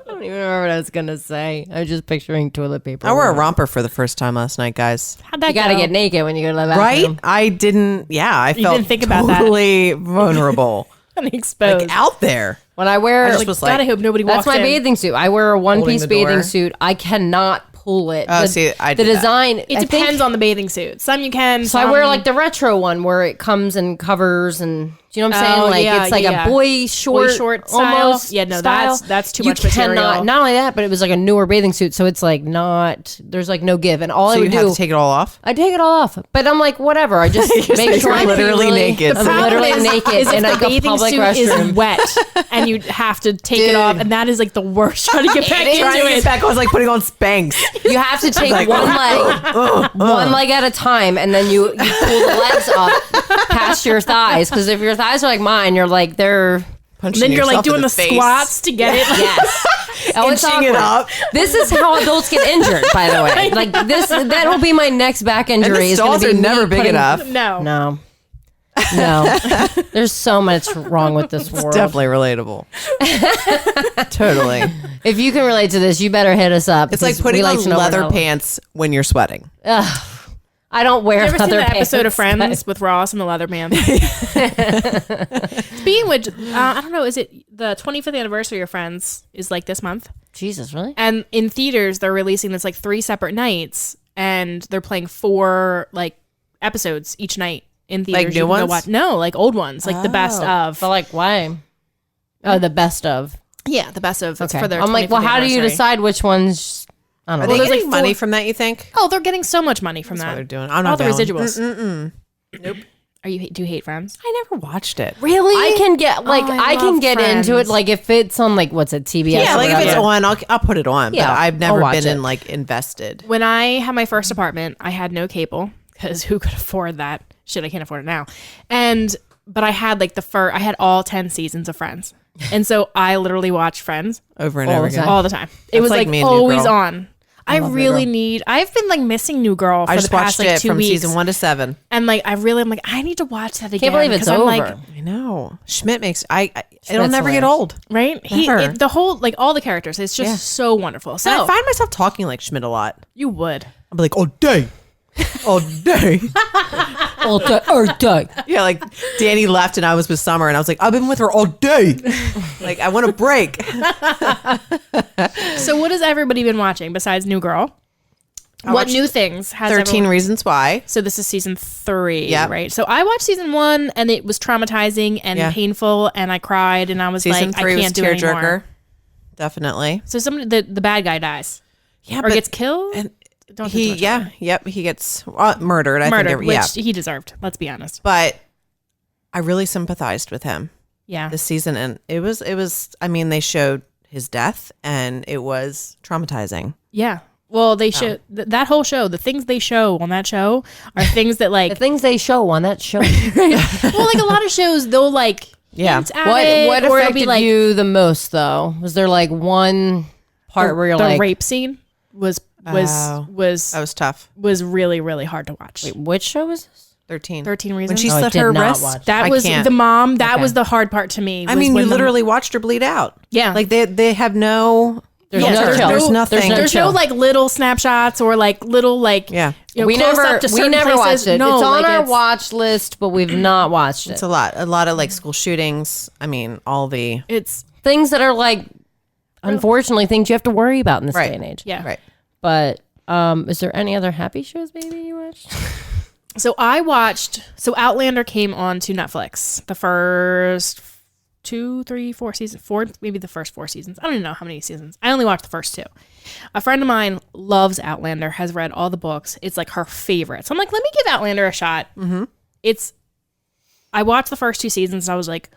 Speaker 1: don't even remember what I was gonna say. I was just picturing toilet paper.
Speaker 3: I wore a romper for the first time last night, guys.
Speaker 2: How'd that
Speaker 1: You gotta
Speaker 2: go?
Speaker 1: get naked when you go to the bathroom.
Speaker 3: Right? I didn't. Yeah, I felt
Speaker 2: didn't think about that.
Speaker 3: totally vulnerable,
Speaker 2: Unexposed.
Speaker 3: like out there.
Speaker 1: When I wear,
Speaker 3: I just was
Speaker 2: God, I
Speaker 3: like,
Speaker 2: hope nobody
Speaker 1: that's
Speaker 2: walked
Speaker 1: my
Speaker 2: in.
Speaker 1: bathing suit. I wear a one-piece
Speaker 3: the
Speaker 1: bathing
Speaker 3: door.
Speaker 1: suit. I cannot pull it.
Speaker 3: Oh,
Speaker 1: the,
Speaker 3: see, I
Speaker 1: the
Speaker 3: do that.
Speaker 1: design.
Speaker 2: It depends on the bathing suit. Some you can.
Speaker 1: So I wear like the retro one where it comes and covers and do you know what I'm saying?
Speaker 2: Oh,
Speaker 1: Like
Speaker 2: yeah,
Speaker 1: it's like
Speaker 2: yeah.
Speaker 1: a boy short,
Speaker 2: style.
Speaker 1: almost.
Speaker 2: Yeah, no,
Speaker 1: style.
Speaker 2: that's too
Speaker 1: You
Speaker 2: much
Speaker 1: cannot,
Speaker 2: material.
Speaker 1: Not only that, but it was like a newer bathing suit, so it's like not. There's like no give, and all
Speaker 3: So
Speaker 1: I
Speaker 3: you
Speaker 1: would
Speaker 3: have
Speaker 1: do.
Speaker 3: to take it all off.
Speaker 1: I take it all off, but I'm like whatever. I just make sure
Speaker 3: you're
Speaker 1: I'm
Speaker 3: literally naked.
Speaker 1: I'm
Speaker 3: The
Speaker 2: problem
Speaker 1: literally
Speaker 2: is-
Speaker 1: naked
Speaker 2: is if
Speaker 1: in
Speaker 2: the
Speaker 1: like a
Speaker 2: bathing
Speaker 1: public
Speaker 2: suit
Speaker 1: restroom.
Speaker 2: is wet and you have to take it
Speaker 3: Dude.
Speaker 2: off, and that is like the worst. Trying to get back
Speaker 3: Trying to
Speaker 2: into
Speaker 3: get
Speaker 2: it.
Speaker 3: back, I was like putting on Spanx.
Speaker 1: You have to take
Speaker 3: like,
Speaker 1: one leg at a time, and then you pull the legs up past your thighs. Because if your thighs are like mine, you're like they're
Speaker 3: Punching
Speaker 2: Then you're like
Speaker 3: yourself in
Speaker 2: doing the
Speaker 3: face.
Speaker 2: squats to get it.
Speaker 1: yes. Oh, it's
Speaker 3: Inching it
Speaker 1: awkward.
Speaker 3: up.
Speaker 1: This is how adults get injured, by the way. Like this, that'll be my next back
Speaker 3: And
Speaker 1: injury.
Speaker 3: the
Speaker 1: is gonna
Speaker 3: stalls
Speaker 1: be
Speaker 3: are
Speaker 1: me
Speaker 3: never big
Speaker 1: putting-
Speaker 3: enough.
Speaker 2: No.
Speaker 1: No. There's so much wrong with this world.
Speaker 3: Definitely relatable. Totally.
Speaker 1: If you can relate to this, you better hit us up.
Speaker 3: It's like
Speaker 1: because
Speaker 3: putting
Speaker 1: we
Speaker 3: on
Speaker 1: to know
Speaker 3: leather
Speaker 1: we're not-
Speaker 3: pants when you're sweating.
Speaker 1: I I don't wear
Speaker 2: You ever seen
Speaker 1: leather
Speaker 2: the
Speaker 1: pants.
Speaker 2: episode of Friends with Ross and the leather man? Speaking of which, I don't know, is it the 25th anniversary of Friends is like this month?
Speaker 1: Jesus, really?
Speaker 2: And in theaters, they're releasing this like 3 separate nights, and they're playing 4 like episodes each night in theaters.
Speaker 3: Like new
Speaker 2: You can go
Speaker 3: ones?
Speaker 2: watch. No, like old ones, like the best of.
Speaker 1: But like, why? Oh, the best of.
Speaker 2: Yeah, the best of. It's
Speaker 1: Okay.
Speaker 2: for their
Speaker 1: I'm like,
Speaker 2: 25th
Speaker 1: well, how do you
Speaker 2: anniversary.
Speaker 1: decide which ones? I
Speaker 3: Are
Speaker 1: don't
Speaker 3: they
Speaker 1: know.
Speaker 2: there's,
Speaker 3: getting
Speaker 2: like,
Speaker 3: money
Speaker 2: 4
Speaker 3: from that, you think?
Speaker 2: Oh, they're getting so much money from
Speaker 3: That's
Speaker 2: that.
Speaker 3: what they're doing. I'm
Speaker 2: All
Speaker 3: not
Speaker 2: the
Speaker 3: going.
Speaker 2: residuals. Nope. Do you hate Friends?
Speaker 3: I never watched it.
Speaker 2: Really?
Speaker 1: I can get like
Speaker 2: I
Speaker 1: I can
Speaker 2: love
Speaker 1: get into it
Speaker 2: Friends.
Speaker 1: like if it's on like what's it TBS?
Speaker 3: Yeah,
Speaker 1: or
Speaker 3: like if it's
Speaker 1: whatever.
Speaker 3: on, I'll put it on.
Speaker 1: Yeah,
Speaker 3: but I've
Speaker 1: I'll
Speaker 3: never
Speaker 1: watch
Speaker 3: been
Speaker 1: it.
Speaker 3: in like invested.
Speaker 2: When I had my first apartment, I had no cable because who could afford that? Shit, I can't afford it now. But I had like I had all 10 seasons of Friends. And so I literally watched Friends
Speaker 3: Over and
Speaker 1: All
Speaker 3: over
Speaker 1: the
Speaker 3: again.
Speaker 1: time.
Speaker 2: all the time. It was
Speaker 3: like
Speaker 2: like
Speaker 3: me and New
Speaker 2: always
Speaker 3: Girl.
Speaker 2: on. I really need. I've been like missing New Girl for
Speaker 3: I
Speaker 2: the
Speaker 3: just
Speaker 2: past
Speaker 3: watched
Speaker 2: like
Speaker 3: it
Speaker 2: 2
Speaker 3: from
Speaker 2: weeks,
Speaker 3: season 1 to 7.
Speaker 2: and like I'm like I need to watch that again.
Speaker 1: Can't believe it's
Speaker 2: 'cause I'm
Speaker 1: over.
Speaker 2: like,
Speaker 3: I know. Schmidt makes it'll
Speaker 1: Schmidt's
Speaker 3: never get
Speaker 1: hilarious.
Speaker 3: old.
Speaker 2: right?
Speaker 3: Never.
Speaker 2: The whole like all the characters. It's just
Speaker 3: Yeah.
Speaker 2: so wonderful. So
Speaker 3: And I find myself talking like Schmidt a lot.
Speaker 2: you would.
Speaker 3: I'll be like, all day. All day.
Speaker 1: all day.
Speaker 3: Yeah, like Danny left and I was with Summer and I was like, I've been with her all day. Like, I want a break.
Speaker 2: So what has everybody been watching besides New Girl? What
Speaker 3: watched
Speaker 2: new things has
Speaker 3: 13
Speaker 2: everyone-
Speaker 3: Reasons Why.
Speaker 2: So this is season 3,
Speaker 3: Yep.
Speaker 2: right? So I watched season 1 and it was traumatizing and
Speaker 3: Yeah.
Speaker 2: painful and I cried and I was
Speaker 3: Season
Speaker 2: like,
Speaker 3: 3
Speaker 2: I
Speaker 3: was
Speaker 2: can't do it anymore.
Speaker 3: tearjerker. Definitely.
Speaker 2: So the bad guy dies
Speaker 3: Yeah,
Speaker 2: or gets killed.
Speaker 3: and
Speaker 2: Don't do too much about
Speaker 3: he gets murdered. I
Speaker 2: murdered,
Speaker 3: think,
Speaker 2: which he deserved. Let's be honest.
Speaker 3: But I really sympathized with him
Speaker 2: Yeah.
Speaker 3: this season, and it was. I mean, they showed his death, and it was traumatizing.
Speaker 2: Yeah. Well, they show that whole show. The things they show on that show are things that
Speaker 1: The
Speaker 2: like.
Speaker 1: things they show on that show.
Speaker 2: Well, like a lot of shows, they'll like.
Speaker 3: Yeah.
Speaker 2: hint at it,
Speaker 1: What
Speaker 2: or it'll
Speaker 1: affected
Speaker 2: be like
Speaker 1: you the most though? Was there like one part where you're
Speaker 2: the
Speaker 1: like,
Speaker 2: rape scene was
Speaker 3: Oh.
Speaker 2: was
Speaker 3: That was tough.
Speaker 2: really really hard to watch.
Speaker 1: wait, which show was this?
Speaker 3: 13.
Speaker 2: 13 Reasons.
Speaker 3: When she
Speaker 1: Oh, I
Speaker 3: slit
Speaker 1: did
Speaker 3: her
Speaker 1: not
Speaker 3: wrist.
Speaker 1: watch
Speaker 2: That
Speaker 3: I
Speaker 2: was
Speaker 3: can't.
Speaker 2: the mom. That
Speaker 1: Okay.
Speaker 2: was the hard part to me.
Speaker 3: I
Speaker 2: was
Speaker 3: mean,
Speaker 2: when
Speaker 3: you
Speaker 2: the-
Speaker 3: literally watched her bleed out.
Speaker 2: Yeah.
Speaker 3: Like they have no.
Speaker 1: There's
Speaker 2: Yeah,
Speaker 1: no
Speaker 2: there's
Speaker 1: chill.
Speaker 3: there's nothing.
Speaker 1: no
Speaker 2: There's
Speaker 1: chill.
Speaker 2: no like little snapshots or like little like
Speaker 3: Yeah.
Speaker 2: you know,
Speaker 1: we
Speaker 2: close
Speaker 1: never
Speaker 2: up to certain places.
Speaker 1: watched it.
Speaker 2: No,
Speaker 1: it's on
Speaker 2: like,
Speaker 1: our
Speaker 2: it's-
Speaker 1: watch list, but we've not watched it.
Speaker 3: It's a lot of like school shootings. I mean, all the
Speaker 2: It's
Speaker 1: Things that are like, unfortunately, things you have to worry about in this
Speaker 3: Right.
Speaker 1: day and age.
Speaker 2: yeah.
Speaker 3: right.
Speaker 1: But is there any other happy shows maybe you watched?
Speaker 2: So I watched. So Outlander came on to Netflix. The first 2, 3, 4 seasons. 4, maybe the first 4 seasons. I don't even know how many seasons. I only watched the first 2. A friend of mine loves Outlander. Has read all the books. It's like her favorite. So I'm like, let me give Outlander a shot. Mm-hmm. I watched the first 2 seasons and I was like,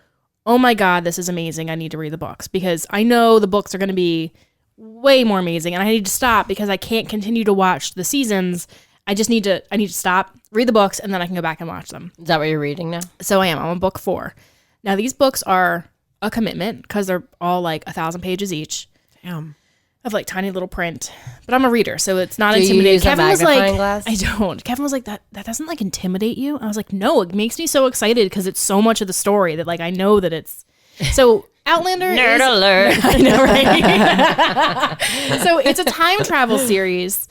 Speaker 2: oh my God, this is amazing. I need to read the books because I know the books are going to be way more amazing and I need to stop because I can't continue to watch the seasons. I need to stop, read the books, and then I can go back and watch them.
Speaker 1: Is that what you're reading now?
Speaker 2: So I'm on book 4. Now these books are a commitment because they're all like 1,000 pages each
Speaker 3: Damn.
Speaker 2: of like tiny little print. But I'm a reader, so it's not
Speaker 1: Do you
Speaker 2: intimidating.
Speaker 1: use a
Speaker 2: Kevin was
Speaker 1: magnifying
Speaker 2: like,
Speaker 1: glass?
Speaker 2: I don't. Kevin was like, that doesn't like intimidate you. I was like, no, it makes me so excited because it's so much of the story that like I know that it's so. Outlander
Speaker 1: Nerd
Speaker 2: is,
Speaker 1: alert.
Speaker 2: I know, right? So it's a time travel series,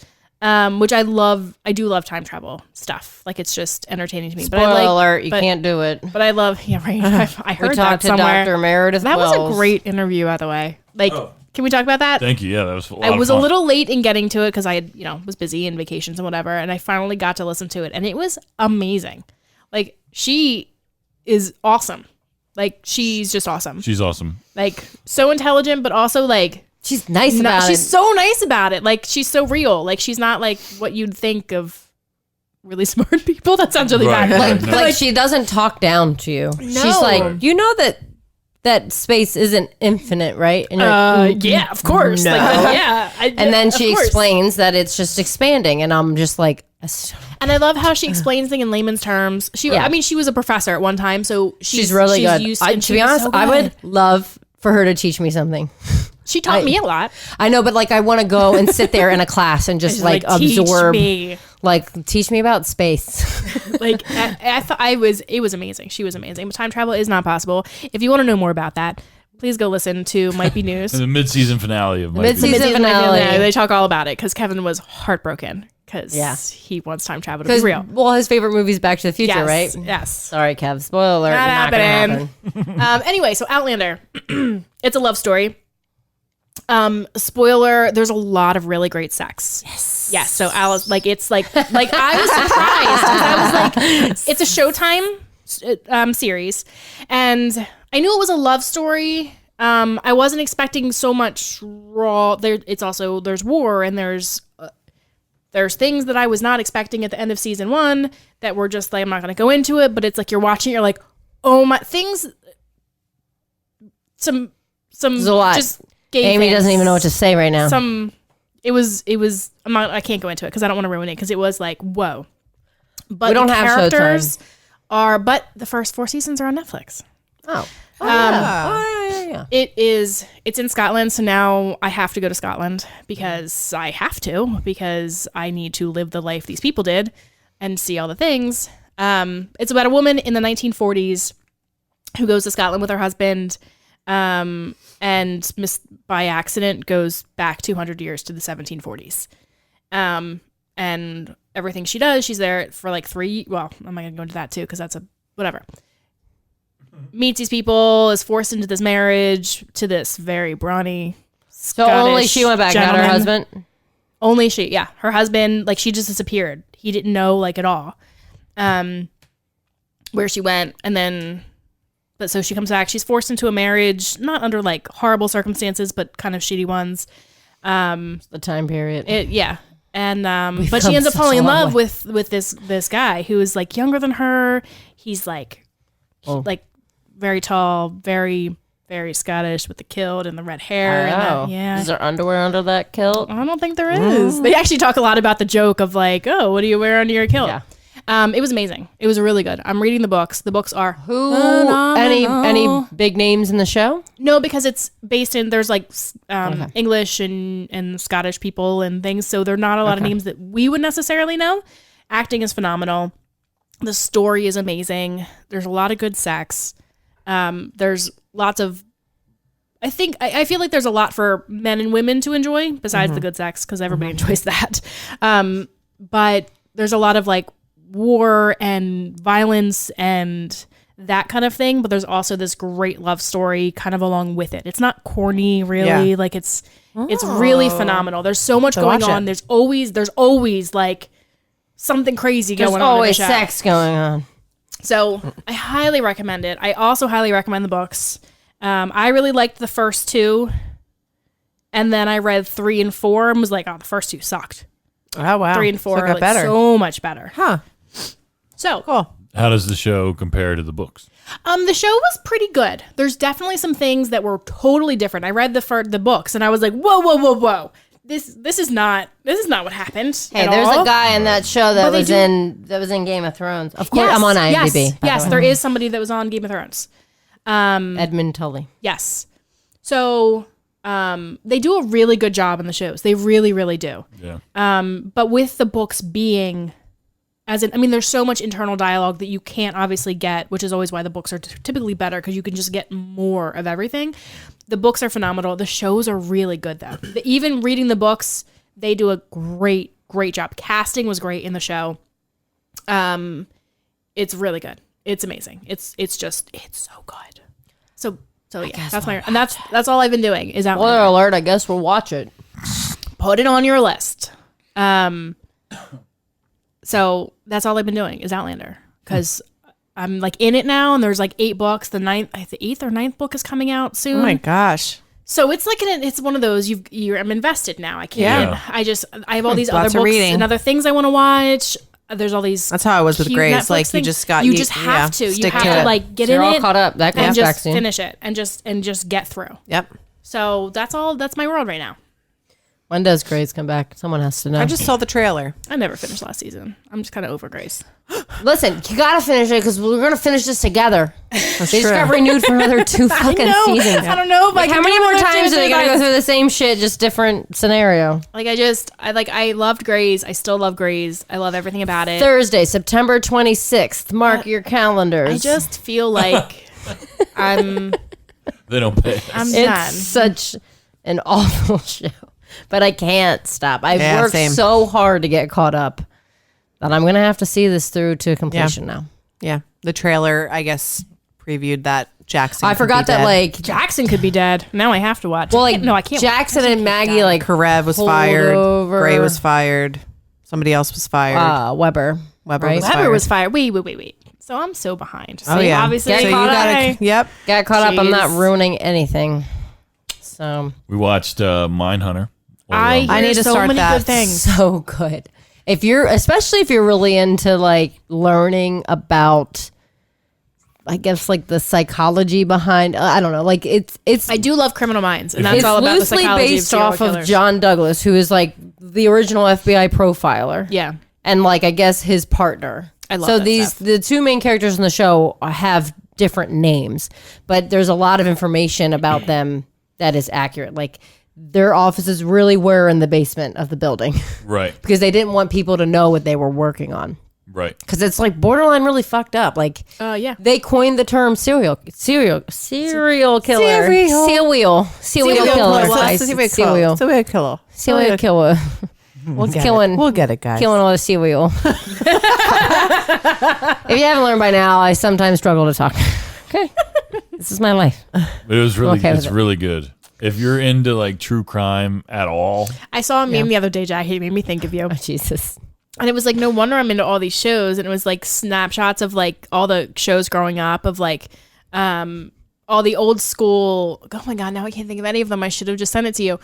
Speaker 2: which I love. I do love time travel stuff. Like it's just entertaining to me.
Speaker 1: Spoiler
Speaker 2: but I like,
Speaker 1: alert, you
Speaker 2: but-
Speaker 1: can't do it.
Speaker 2: But I love. Yeah, right. I
Speaker 1: We
Speaker 2: heard that
Speaker 1: talked to
Speaker 2: somewhere.
Speaker 1: Dr. Meredith
Speaker 2: That was
Speaker 1: Wells.
Speaker 2: a great interview, by the way. Like, can we talk about that?
Speaker 4: Thank you. Yeah, that was a lot
Speaker 2: I
Speaker 4: of
Speaker 2: was
Speaker 4: fun.
Speaker 2: a little late in getting to it because I had, was busy and vacations and whatever, and I finally got to listen to it, and it was amazing. Like she is awesome. Like she's just awesome.
Speaker 4: She's awesome.
Speaker 2: Like so intelligent, but also like
Speaker 1: She's nice about it.
Speaker 2: she's so nice about it. Like she's so real. Like she's not like what you'd think of really smart people. That sounds really
Speaker 4: Right,
Speaker 2: bad.
Speaker 4: right.
Speaker 2: Like,
Speaker 4: No.
Speaker 1: Like she doesn't talk down to you. She's
Speaker 2: No.
Speaker 1: like, you know that space isn't infinite, right? And you're like,
Speaker 2: yeah, of course.
Speaker 3: No.
Speaker 2: Like, yeah.
Speaker 1: and then
Speaker 2: of
Speaker 1: she
Speaker 2: course.
Speaker 1: explains that it's just expanding, and I'm just like,
Speaker 2: And I love how she explains things in layman's terms.
Speaker 1: Yeah.
Speaker 2: I mean, she was a professor at one time, so
Speaker 1: she's really good.
Speaker 2: Used,
Speaker 1: I,
Speaker 2: and
Speaker 1: to
Speaker 2: she
Speaker 1: be
Speaker 2: was
Speaker 1: honest,
Speaker 2: so
Speaker 1: I
Speaker 2: good.
Speaker 1: would love for her to teach me something.
Speaker 2: She taught me a lot.
Speaker 1: I know, but like I want to go and sit there in a class and just
Speaker 2: She's
Speaker 1: like
Speaker 2: teach
Speaker 1: absorb,
Speaker 2: me.
Speaker 1: like teach me about space.
Speaker 2: Like I thought it was amazing. She was amazing. But time travel is not possible. If you want to know more about that, please go listen to Might Be News.
Speaker 4: The mid-season finale of
Speaker 1: mid-season finale.
Speaker 2: Yeah, they talk all about it because Kevin was heartbroken because he wants time travel to be real.
Speaker 1: Well, his favorite movie is Back to the Future, right?
Speaker 2: Yes.
Speaker 1: Sorry, Kev. Spoiler alert.
Speaker 2: Not
Speaker 1: Not
Speaker 2: happening.
Speaker 1: gonna happen.
Speaker 2: Anyway, so Outlander. It's a love story. Spoiler, there's a lot of really great sex. Yes. So Alice, like it's like I was surprised 'cause I was like, it's a Showtime series, and I knew it was a love story. I wasn't expecting so much raw. There's war and there's things that I was not expecting at the end of season 1 that were just like, I'm not going to go into it, but it's like you're watching, you're like, oh my, things. Some
Speaker 1: There's a lot.
Speaker 2: Just gay
Speaker 1: Amy
Speaker 2: things.
Speaker 1: doesn't even know what to say right now.
Speaker 2: It was I can't go into it because I don't want to ruin it because it was like, whoa. But
Speaker 1: We don't
Speaker 2: the
Speaker 1: have
Speaker 2: characters but the first 4 seasons are on Netflix.
Speaker 1: Oh. Yeah.
Speaker 2: It's in Scotland, so now I have to go to Scotland because I need to live the life these people did and see all the things. It's about a woman in the 1940s who goes to Scotland with her husband, and by accident goes back 200 years to the 1740s. And everything she does, she's there for like 3. Well, I'm not gonna go into that too because that's whatever. Meets these people, is forced into this marriage to this very brawny
Speaker 1: So only she went back,
Speaker 2: gentleman.
Speaker 1: not her husband?
Speaker 2: Only she, yeah. Her husband, like, she just disappeared. He didn't know, like, at all where she went. And then, but so she comes back. She's forced into a marriage, not under, like, horrible circumstances, but kind of shitty ones.
Speaker 1: The time period.
Speaker 2: Yeah. And, but
Speaker 1: come
Speaker 2: she ends up
Speaker 1: such
Speaker 2: falling
Speaker 1: a
Speaker 2: in
Speaker 1: long
Speaker 2: love
Speaker 1: way.
Speaker 2: with this guy who is, like, younger than her. He's, like, very tall, very, very Scottish with the kilt and the red hair. And yeah.
Speaker 1: Is there underwear under that kilt?
Speaker 2: I don't think there is. They actually talk a lot about the joke of like, oh, what do you wear under your kilt?
Speaker 1: Yeah.
Speaker 2: It was amazing. It was really good. I'm reading the books. The books are
Speaker 1: Any big names in the show?
Speaker 2: no, because it's based in there's like English and Scottish people and things, so there are not a lot of names that we would necessarily know. Acting is phenomenal. The story is amazing. There's a lot of good sex. There's lots of I feel like there's a lot for men and women to enjoy besides the good sex because everybody enjoys that. But there's a lot of like war and violence and that kind of thing. But there's also this great love story kind of along with it. It's not corny really.
Speaker 3: Yeah.
Speaker 2: Like it's really phenomenal. There's so much going
Speaker 3: watch
Speaker 2: on.
Speaker 3: it.
Speaker 2: There's always like something crazy
Speaker 1: There's
Speaker 2: going on.
Speaker 1: always
Speaker 2: in the show.
Speaker 1: sex going on.
Speaker 2: So I highly recommend it. I also highly recommend the books. I really liked the first 2. And then I read 3 and 4 and was like, oh, the first 2 sucked.
Speaker 3: Oh, wow.
Speaker 2: 3 and 4
Speaker 3: So it
Speaker 2: are
Speaker 3: got
Speaker 2: like
Speaker 3: better.
Speaker 2: so much better.
Speaker 3: Huh.
Speaker 2: So
Speaker 3: Cool.
Speaker 4: How does the show compare to the books?
Speaker 2: the show was pretty good. There's definitely some things that were totally different. I read the books and I was like, whoa. This is not what happened.
Speaker 1: Hey,
Speaker 2: at
Speaker 1: there's
Speaker 2: all.
Speaker 1: a guy in that show that
Speaker 2: But they
Speaker 1: was in Game of Thrones. Of course,
Speaker 2: Yes,
Speaker 1: I'm on IMDb.
Speaker 2: Yes, there is somebody that was on Game of Thrones.
Speaker 1: Edmund Tully.
Speaker 2: Yes. So they do a really good job in the shows. They really, really do.
Speaker 4: Yeah.
Speaker 2: But with the books being, there's so much internal dialogue that you can't obviously get, which is always why the books are typically better because you can just get more of everything. The books are phenomenal. The shows are really good though. Even reading the books, they do a great job. Casting was great in the show. It's really good. It's amazing. It's so good. So yeah, that's all I've been doing is
Speaker 1: Spoiler
Speaker 2: Outlander.
Speaker 1: alert, I guess we'll watch it.
Speaker 2: Put it on your list. So that's all I've been doing is Outlander because I'm like in it now and there's like 8 books. The 8th or 9th book is coming out soon.
Speaker 3: Oh my gosh.
Speaker 2: So it's like it's one of those I'm invested now. I can't.
Speaker 4: Yeah.
Speaker 2: I have all these
Speaker 3: Lots
Speaker 2: other
Speaker 3: of
Speaker 2: books
Speaker 3: reading.
Speaker 2: and other things I want to watch. There's all these.
Speaker 3: That's how I was with
Speaker 2: cute
Speaker 3: Grace.
Speaker 2: Netflix
Speaker 3: Like, you
Speaker 2: things.
Speaker 3: just got-
Speaker 2: You
Speaker 3: you-
Speaker 2: just have to. You
Speaker 3: stick
Speaker 2: have
Speaker 3: to
Speaker 2: to
Speaker 3: it.
Speaker 2: like get
Speaker 1: You're
Speaker 2: in
Speaker 1: all
Speaker 2: it
Speaker 1: caught up. That
Speaker 2: and
Speaker 1: comes back
Speaker 2: just
Speaker 1: soon.
Speaker 2: finish it and just get through.
Speaker 3: Yep.
Speaker 2: So that's all. That's my world right now.
Speaker 1: When does Grace come back? Someone has to know.
Speaker 3: I just saw the trailer.
Speaker 2: I never finished last season. I'm just kind of over Grace.
Speaker 1: Listen, you gotta finish it because we're gonna finish this together. They just
Speaker 3: true.
Speaker 1: got renewed for another 2 fucking seasons.
Speaker 2: I don't know if I
Speaker 1: Like,
Speaker 2: can
Speaker 1: how many
Speaker 2: do
Speaker 1: more
Speaker 2: another
Speaker 1: times are they
Speaker 2: 2
Speaker 1: gonna go
Speaker 2: times.
Speaker 1: through the same shit, just different scenario?
Speaker 2: Like I loved Grace. I still love Grace. I love everything about it.
Speaker 1: Thursday, September 26th. Mark your calendars.
Speaker 2: I just feel like I'm
Speaker 4: They don't pay us.
Speaker 2: I'm
Speaker 1: It's
Speaker 2: done.
Speaker 1: such an awful show, but I can't stop. I've worked
Speaker 3: same.
Speaker 1: so hard to get caught up that I'm gonna have to see this through to completion now.
Speaker 3: Yeah. The trailer, I guess, previewed that Jackson.
Speaker 1: I
Speaker 3: could
Speaker 1: forgot
Speaker 3: be
Speaker 1: that
Speaker 3: dead.
Speaker 1: like
Speaker 2: Jackson could be dead. Now I have to watch.
Speaker 1: well,
Speaker 2: I
Speaker 1: like
Speaker 2: can't- no, I can't.
Speaker 1: Jackson
Speaker 2: Jackson
Speaker 1: and
Speaker 2: can't
Speaker 1: Maggie
Speaker 2: die.
Speaker 1: like
Speaker 3: Karev was
Speaker 1: pulled
Speaker 3: fired.
Speaker 1: over.
Speaker 3: Gray was fired. Somebody else was fired.
Speaker 1: Weber.
Speaker 3: Weber
Speaker 1: right?
Speaker 3: was
Speaker 2: Weber
Speaker 3: fired.
Speaker 2: was fired. Wait. So I'm so behind.
Speaker 3: Oh
Speaker 2: See,
Speaker 3: yeah.
Speaker 2: obviously.
Speaker 1: Get
Speaker 3: so you
Speaker 1: caught
Speaker 3: gotta.
Speaker 1: up.
Speaker 3: Yep.
Speaker 1: Got caught up. I'm not
Speaker 2: Jeez.
Speaker 1: ruining anything. So
Speaker 4: We watched Mindhunter.
Speaker 2: I
Speaker 3: I need
Speaker 2: hear
Speaker 3: to
Speaker 2: so
Speaker 3: start
Speaker 2: many
Speaker 3: that.
Speaker 2: good things.
Speaker 1: so good. Especially if you're really into like learning about, I guess like the psychology behind. I don't know. Like it's
Speaker 2: I do love Criminal Minds, and that's
Speaker 1: it's
Speaker 2: all about the
Speaker 1: loosely
Speaker 2: psychology
Speaker 1: based
Speaker 2: of serial
Speaker 1: off of
Speaker 2: killers.
Speaker 1: John Douglas, who is like the original FBI profiler.
Speaker 2: Yeah.
Speaker 1: And like I guess his partner.
Speaker 2: I love
Speaker 1: so
Speaker 2: that
Speaker 1: these
Speaker 2: stuff.
Speaker 1: the two main characters in the show have different names, but there's a lot of information about them that is accurate. Like their offices really were in the basement of the building
Speaker 4: Right.
Speaker 1: because they didn't want people to know what they were working on.
Speaker 4: Right.
Speaker 1: Because it's like borderline really fucked up. Like
Speaker 2: Yeah.
Speaker 1: they coined the term serial killer. Serial
Speaker 3: Serial.
Speaker 1: killer. guys.
Speaker 3: Serial killer.
Speaker 1: Serial killer.
Speaker 3: We'll get
Speaker 1: killing-
Speaker 3: it. We'll get it, guys.
Speaker 1: Killing all the cereal. If you haven't learned by now, I sometimes struggle to talk. Okay. This is my life.
Speaker 4: But it was really,
Speaker 1: Okay with
Speaker 4: it's
Speaker 1: it.
Speaker 4: really good. If you're into like true crime at all,
Speaker 2: I saw a meme the other day, Jackie. It made me think of you.
Speaker 1: Oh, Jesus.
Speaker 2: And it was like, no wonder I'm into all these shows. And it was like snapshots of like all the shows growing up of like all the old school. Oh my God, now I can't think of any of them. I should have just sent it to you.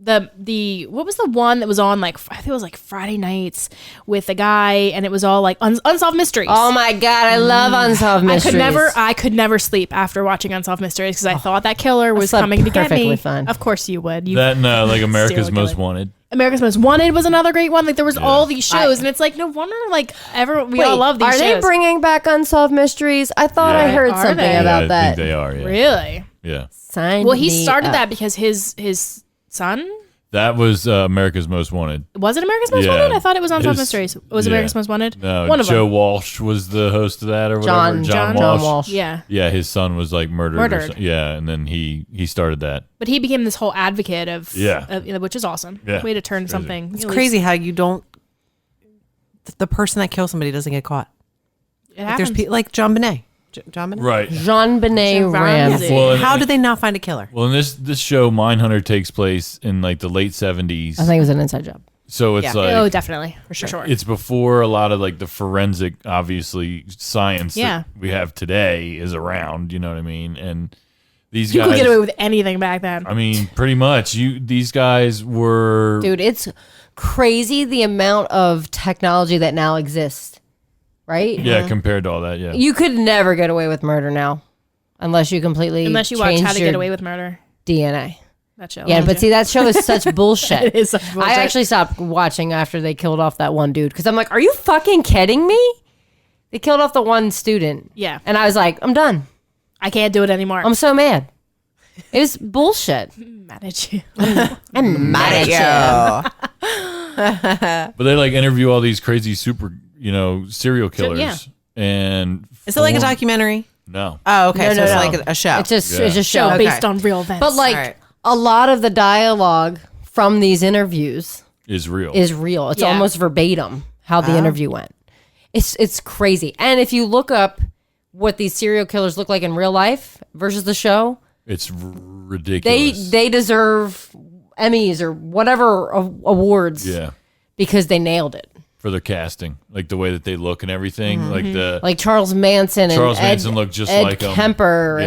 Speaker 2: The what was the one that was on like, I think it was like Friday nights with a guy, and it was all like unsolved mysteries.
Speaker 1: Oh my God, I love Unsolved Mysteries.
Speaker 2: I could never sleep after watching Unsolved Mysteries because I thought that killer was
Speaker 1: slept
Speaker 2: coming to get me.
Speaker 1: perfectly fine.
Speaker 2: Of course you would.
Speaker 4: that no, like America's
Speaker 2: Serial
Speaker 4: Most
Speaker 2: killer.
Speaker 4: Wanted.
Speaker 2: America's Most Wanted was another great one. Like there was all these shows, and it's like no wonder like we all love these
Speaker 1: are
Speaker 2: shows.
Speaker 1: they bringing back Unsolved Mysteries? I thought I
Speaker 4: Yeah.
Speaker 1: heard
Speaker 2: Are
Speaker 1: something
Speaker 2: they?
Speaker 1: about
Speaker 4: Yeah, I
Speaker 1: that.
Speaker 4: think they are. Yeah.
Speaker 2: Really?
Speaker 4: Yeah.
Speaker 1: Sign
Speaker 2: Well, he
Speaker 1: me
Speaker 2: started
Speaker 1: up.
Speaker 2: that because his son.
Speaker 4: That was America's Most Wanted.
Speaker 2: Was it America's Most
Speaker 4: Yeah.
Speaker 2: Wanted? I thought it was Unsolved
Speaker 4: His-
Speaker 2: Mysteries. It was
Speaker 4: yeah.
Speaker 2: America's Most Wanted?
Speaker 4: No,
Speaker 2: One of
Speaker 4: Joe
Speaker 2: them.
Speaker 4: Walsh was the host of that or whatever.
Speaker 1: John
Speaker 4: Walsh.
Speaker 1: Walsh.
Speaker 2: Yeah.
Speaker 4: Yeah, his son was like murdered.
Speaker 2: Murdered.
Speaker 4: Yeah, and then he started that.
Speaker 2: But he became this whole advocate of,
Speaker 4: Yeah.
Speaker 2: which is awesome.
Speaker 4: Yeah.
Speaker 2: Way to turn
Speaker 4: Crazy.
Speaker 2: something.
Speaker 3: It's
Speaker 2: at least
Speaker 3: crazy how you don't. The person that kills somebody doesn't get caught.
Speaker 2: It
Speaker 3: Like there's
Speaker 2: happens.
Speaker 3: like John Bonet. John Bonet.
Speaker 4: Right.
Speaker 1: Jean-Benet
Speaker 2: Jean
Speaker 1: Ramsey.
Speaker 2: Ramsey.
Speaker 4: Well,
Speaker 3: How did they not find a killer?
Speaker 4: Well, in this show, Mindhunter takes place in like the late 70s.
Speaker 1: I think it was an inside job.
Speaker 4: So it's
Speaker 3: Yeah.
Speaker 4: like
Speaker 2: Oh, definitely. For sure.
Speaker 4: it's before a lot of like the forensic, obviously, science
Speaker 2: Yeah.
Speaker 4: that we have today is around. You know what I mean? And these
Speaker 2: You
Speaker 4: guys,
Speaker 2: could get away with anything back then.
Speaker 4: I mean, pretty much. These guys were.
Speaker 1: Dude, it's crazy the amount of technology that now exists, right?
Speaker 4: Yeah, compared to all that. Yeah.
Speaker 1: You could never get away with murder now unless you completely
Speaker 2: Unless you watch
Speaker 1: change
Speaker 2: How to
Speaker 1: your
Speaker 2: Get Away with Murder.
Speaker 1: DNA.
Speaker 2: That show.
Speaker 1: Yeah, but see, that show is such bullshit.
Speaker 2: It is such
Speaker 1: I
Speaker 2: bullshit.
Speaker 1: actually stopped watching after they killed off that one dude because I'm like, are you fucking kidding me? They killed off the one student.
Speaker 2: Yeah.
Speaker 1: And I was like, I'm done.
Speaker 2: I can't do it anymore.
Speaker 1: I'm so mad. It was bullshit.
Speaker 2: mad at you.
Speaker 1: I'm mad at you.
Speaker 4: But they like interview all these crazy serial killers.
Speaker 2: yeah.
Speaker 4: And
Speaker 3: Is it like a
Speaker 4: form-
Speaker 3: documentary?
Speaker 4: No.
Speaker 3: Oh, okay.
Speaker 1: No,
Speaker 3: so
Speaker 1: no,
Speaker 3: it's
Speaker 1: no.
Speaker 3: like a show.
Speaker 1: It's just
Speaker 4: Yeah.
Speaker 1: it's a
Speaker 2: Show
Speaker 1: show.
Speaker 3: Okay.
Speaker 2: based on real events.
Speaker 1: But like
Speaker 3: All right.
Speaker 1: a lot of the dialogue from these interviews
Speaker 4: Is real.
Speaker 1: is real. It's
Speaker 2: Yeah.
Speaker 1: almost verbatim how the interview went. It's crazy. And if you look up what these serial killers look like in real life versus the show,
Speaker 4: It's ridiculous.
Speaker 1: they deserve Emmys or whatever awards
Speaker 4: yeah.
Speaker 1: because they nailed it.
Speaker 4: For their casting, like the way that they look and everything, like the
Speaker 1: Like Charles Manson and
Speaker 4: Charles
Speaker 1: Ed,
Speaker 4: Manson looked just
Speaker 1: Ed
Speaker 4: like him.
Speaker 1: Kemper.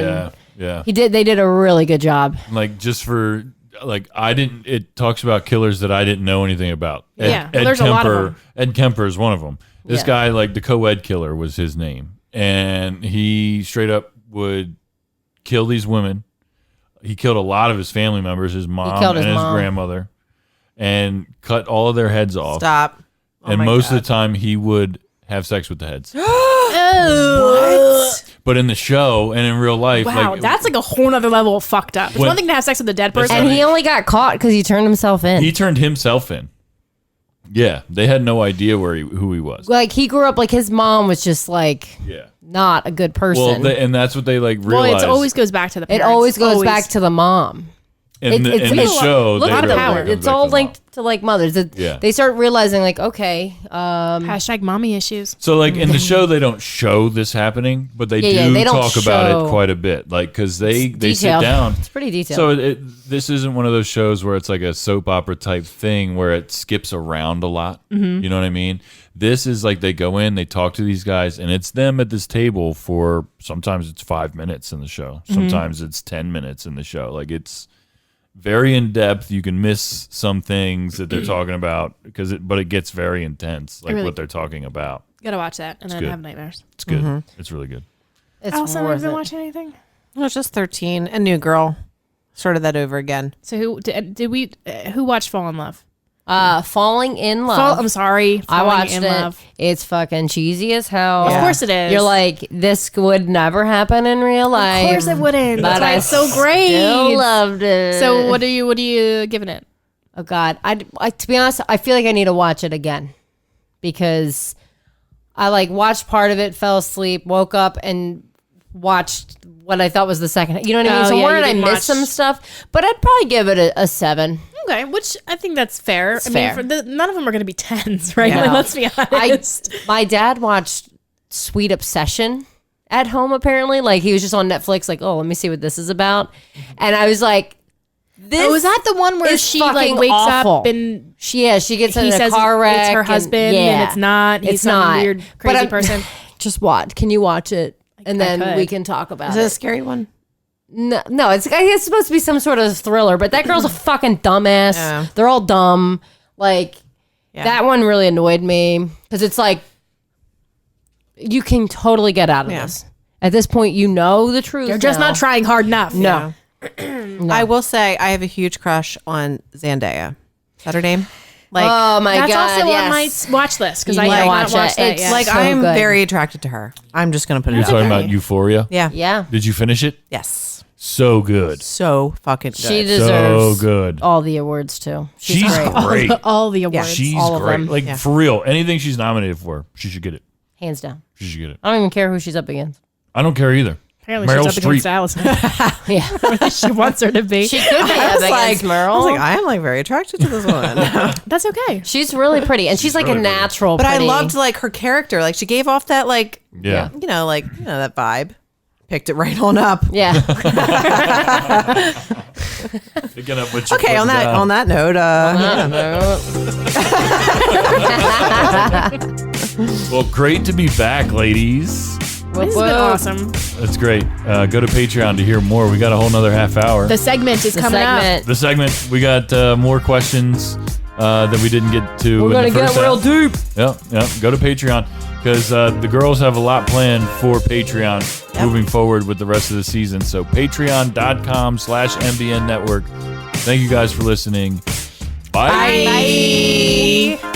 Speaker 4: Yeah,
Speaker 1: And
Speaker 4: yeah.
Speaker 1: they did a really good job.
Speaker 4: Like just for like it talks about killers that I didn't know anything about.
Speaker 2: Yeah, well, there's a lot of them.
Speaker 4: Ed Kemper is one of them. This
Speaker 1: Yeah.
Speaker 4: guy, like the co-ed killer, was his name, and he straight up would kill these women. He killed a lot of his family members, his mom
Speaker 1: killed
Speaker 4: and
Speaker 1: his
Speaker 4: his
Speaker 1: mom.
Speaker 4: grandmother, and cut all of their heads off.
Speaker 3: Stop. Oh
Speaker 4: And
Speaker 3: my
Speaker 4: most
Speaker 3: God.
Speaker 4: of the time, he would have sex with the heads.
Speaker 2: Oh.
Speaker 4: But in the show and in real life,
Speaker 2: Wow,
Speaker 4: like,
Speaker 2: that's like a whole nother level of fucked up. It's
Speaker 4: When-
Speaker 2: one thing to have sex with a dead
Speaker 4: That's
Speaker 2: person.
Speaker 1: And he only got caught because he turned himself in.
Speaker 4: he turned himself in. Yeah, they had no idea who he was.
Speaker 1: Like he grew up like his mom was just like
Speaker 4: Yeah.
Speaker 1: not a good person.
Speaker 4: Well, and that's what they like realized.
Speaker 2: Well, it always goes back to the
Speaker 1: it
Speaker 2: parents.
Speaker 1: always goes back to the mom.
Speaker 4: in the show.
Speaker 1: Look
Speaker 4: they
Speaker 1: at
Speaker 4: really
Speaker 1: that.
Speaker 4: goes
Speaker 1: It's
Speaker 4: back
Speaker 1: all
Speaker 4: to the mom.
Speaker 1: linked to like mothers.
Speaker 4: Yeah.
Speaker 1: They start realizing like, okay,
Speaker 2: Hashtag mommy issues.
Speaker 4: So, like in the show, they don't show this happening, but they
Speaker 1: Yeah,
Speaker 4: do
Speaker 1: they don't
Speaker 4: talk about
Speaker 1: show-
Speaker 4: it quite a bit. Like because they sit
Speaker 1: detailed.
Speaker 4: down.
Speaker 1: It's pretty detailed.
Speaker 4: So this isn't one of those shows where it's like a soap opera type thing where it skips around a lot.
Speaker 1: Mm-hmm.
Speaker 4: You know what I mean? This is like they go in, they talk to these guys, and it's them at this table for sometimes it's 5 minutes in the show,
Speaker 1: Mm-hmm.
Speaker 4: sometimes it's 10 minutes in the show. Like it's very in depth. You can miss some things that they're talking about but it gets very intense, like
Speaker 2: Really-
Speaker 4: what they're talking about.
Speaker 2: Gotta watch that and then
Speaker 4: good.
Speaker 2: have nightmares.
Speaker 4: It's good. It's really good.
Speaker 1: it's
Speaker 2: Allison, have
Speaker 1: worth
Speaker 2: you been
Speaker 1: it.
Speaker 2: watching anything?
Speaker 3: I was just 13. A New Girl. Started that over again.
Speaker 2: So who watched Fall in Love?
Speaker 1: Falling in love.
Speaker 2: I'm sorry.
Speaker 1: I
Speaker 2: Falling
Speaker 1: watched
Speaker 2: in
Speaker 1: it.
Speaker 2: Love.
Speaker 1: It's fucking cheesy as hell.
Speaker 3: Yeah.
Speaker 2: Of course it is.
Speaker 1: You're like, this would never happen in real life.
Speaker 2: Of course it wouldn't.
Speaker 1: But
Speaker 2: That's why
Speaker 1: I
Speaker 2: it's so great.
Speaker 1: Still loved it.
Speaker 2: So what are you giving it?
Speaker 1: Oh God, I to be honest, I feel like I need to watch it again because I like watched part of it, fell asleep, woke up, and watched what I thought was the second. You know what I mean?
Speaker 2: Oh,
Speaker 1: So
Speaker 2: yeah,
Speaker 1: where
Speaker 2: you
Speaker 1: did I
Speaker 2: didn't
Speaker 1: miss
Speaker 2: watch-
Speaker 1: some stuff? But I'd probably give it a 7.
Speaker 2: Okay, which I think that's fair. I
Speaker 1: fair.
Speaker 2: mean, none of them are going to be 10s, right?
Speaker 1: Yeah.
Speaker 2: Like, let's be honest.
Speaker 1: My dad watched Sweet Obsession at home. Apparently, like he was just on Netflix. Like, oh, let me see what this is about. And I was like, this.
Speaker 2: Oh, was that the one where
Speaker 1: is
Speaker 2: she like
Speaker 1: fucking
Speaker 2: wakes
Speaker 1: awful.
Speaker 2: up and
Speaker 1: She gets in
Speaker 2: he
Speaker 1: a
Speaker 2: says
Speaker 1: car wreck.
Speaker 2: it's her husband and it's not? He's
Speaker 1: It's
Speaker 2: some
Speaker 1: not.
Speaker 2: weird,
Speaker 1: But
Speaker 2: crazy
Speaker 1: I'm-
Speaker 2: person.
Speaker 1: Just watch. Can you watch it? And
Speaker 2: I
Speaker 1: then
Speaker 2: could.
Speaker 1: we can talk about
Speaker 3: Is it a
Speaker 1: it.
Speaker 3: scary one?
Speaker 1: No, it's supposed to be some sort of thriller, but that girl's a fucking dumbass.
Speaker 3: Yeah.
Speaker 1: They're all dumb. Like that one really annoyed me because it's like you can totally get out of this. At this point, you know the truth.
Speaker 2: You're just
Speaker 1: now.
Speaker 2: not trying hard enough.
Speaker 1: No.
Speaker 3: I will say I have a huge crush on Zendaya. Is that her name? Like,
Speaker 1: Oh my
Speaker 2: That's
Speaker 1: god!
Speaker 2: also on my
Speaker 1: yes.
Speaker 2: watch list because
Speaker 1: You
Speaker 2: I
Speaker 1: need to
Speaker 2: have
Speaker 1: watch
Speaker 2: not watched
Speaker 1: it.
Speaker 2: that
Speaker 1: It's
Speaker 2: yet.
Speaker 3: like
Speaker 1: so
Speaker 3: I'm
Speaker 1: good.
Speaker 3: very attracted to her. I'm just gonna put it
Speaker 4: You're
Speaker 3: out
Speaker 4: talking
Speaker 3: there.
Speaker 4: about Euphoria?
Speaker 3: Yeah.
Speaker 1: Yeah,
Speaker 4: Did you finish it?
Speaker 3: Yes.
Speaker 4: So good.
Speaker 3: So fucking good.
Speaker 1: she
Speaker 4: So
Speaker 1: deserves
Speaker 4: good.
Speaker 1: all the awards too. She's,
Speaker 4: She's
Speaker 1: great,
Speaker 4: great.
Speaker 2: all the awards.
Speaker 4: She's
Speaker 1: all of
Speaker 4: great.
Speaker 1: them.
Speaker 4: Like for real, anything she's nominated for, she should get it.
Speaker 1: hands down.
Speaker 4: She should get it.
Speaker 1: I don't even care who she's up against.
Speaker 4: I don't care either.
Speaker 2: Apparently
Speaker 4: Meryl
Speaker 2: she's up against Allison.
Speaker 1: Yeah,
Speaker 2: She wants her to be.
Speaker 1: she could be
Speaker 3: I
Speaker 1: up
Speaker 3: was
Speaker 1: against
Speaker 3: like,
Speaker 1: Meryl.
Speaker 3: I was like, I am like very attracted to this woman.
Speaker 2: That's okay.
Speaker 1: She's really pretty, and she's like
Speaker 4: really
Speaker 1: a
Speaker 4: pretty.
Speaker 1: natural.
Speaker 3: But I
Speaker 1: pretty.
Speaker 3: loved like her character. Like she gave off that like
Speaker 4: Yeah.
Speaker 3: that vibe. Picked it right on up.
Speaker 1: Yeah,
Speaker 4: Picking up what you
Speaker 3: Okay,
Speaker 4: put
Speaker 3: on that
Speaker 4: down.
Speaker 3: on that note,
Speaker 4: Well, great to be back, ladies.
Speaker 2: This has been awesome.
Speaker 4: That's great. Go to Patreon to hear more. We got a whole nother half hour.
Speaker 2: The segment is
Speaker 1: the
Speaker 2: coming up.
Speaker 1: segment.
Speaker 4: The segment, we got more questions that we didn't get to.
Speaker 1: We're gonna
Speaker 4: in the
Speaker 1: get
Speaker 4: first
Speaker 1: real
Speaker 4: half.
Speaker 1: deep.
Speaker 4: Yeah. Go to Patreon because the girls have a lot planned for Patreon moving forward with the rest of the season. So patreon.com/MBN Network. Thank you guys for listening. Bye.
Speaker 2: Bye.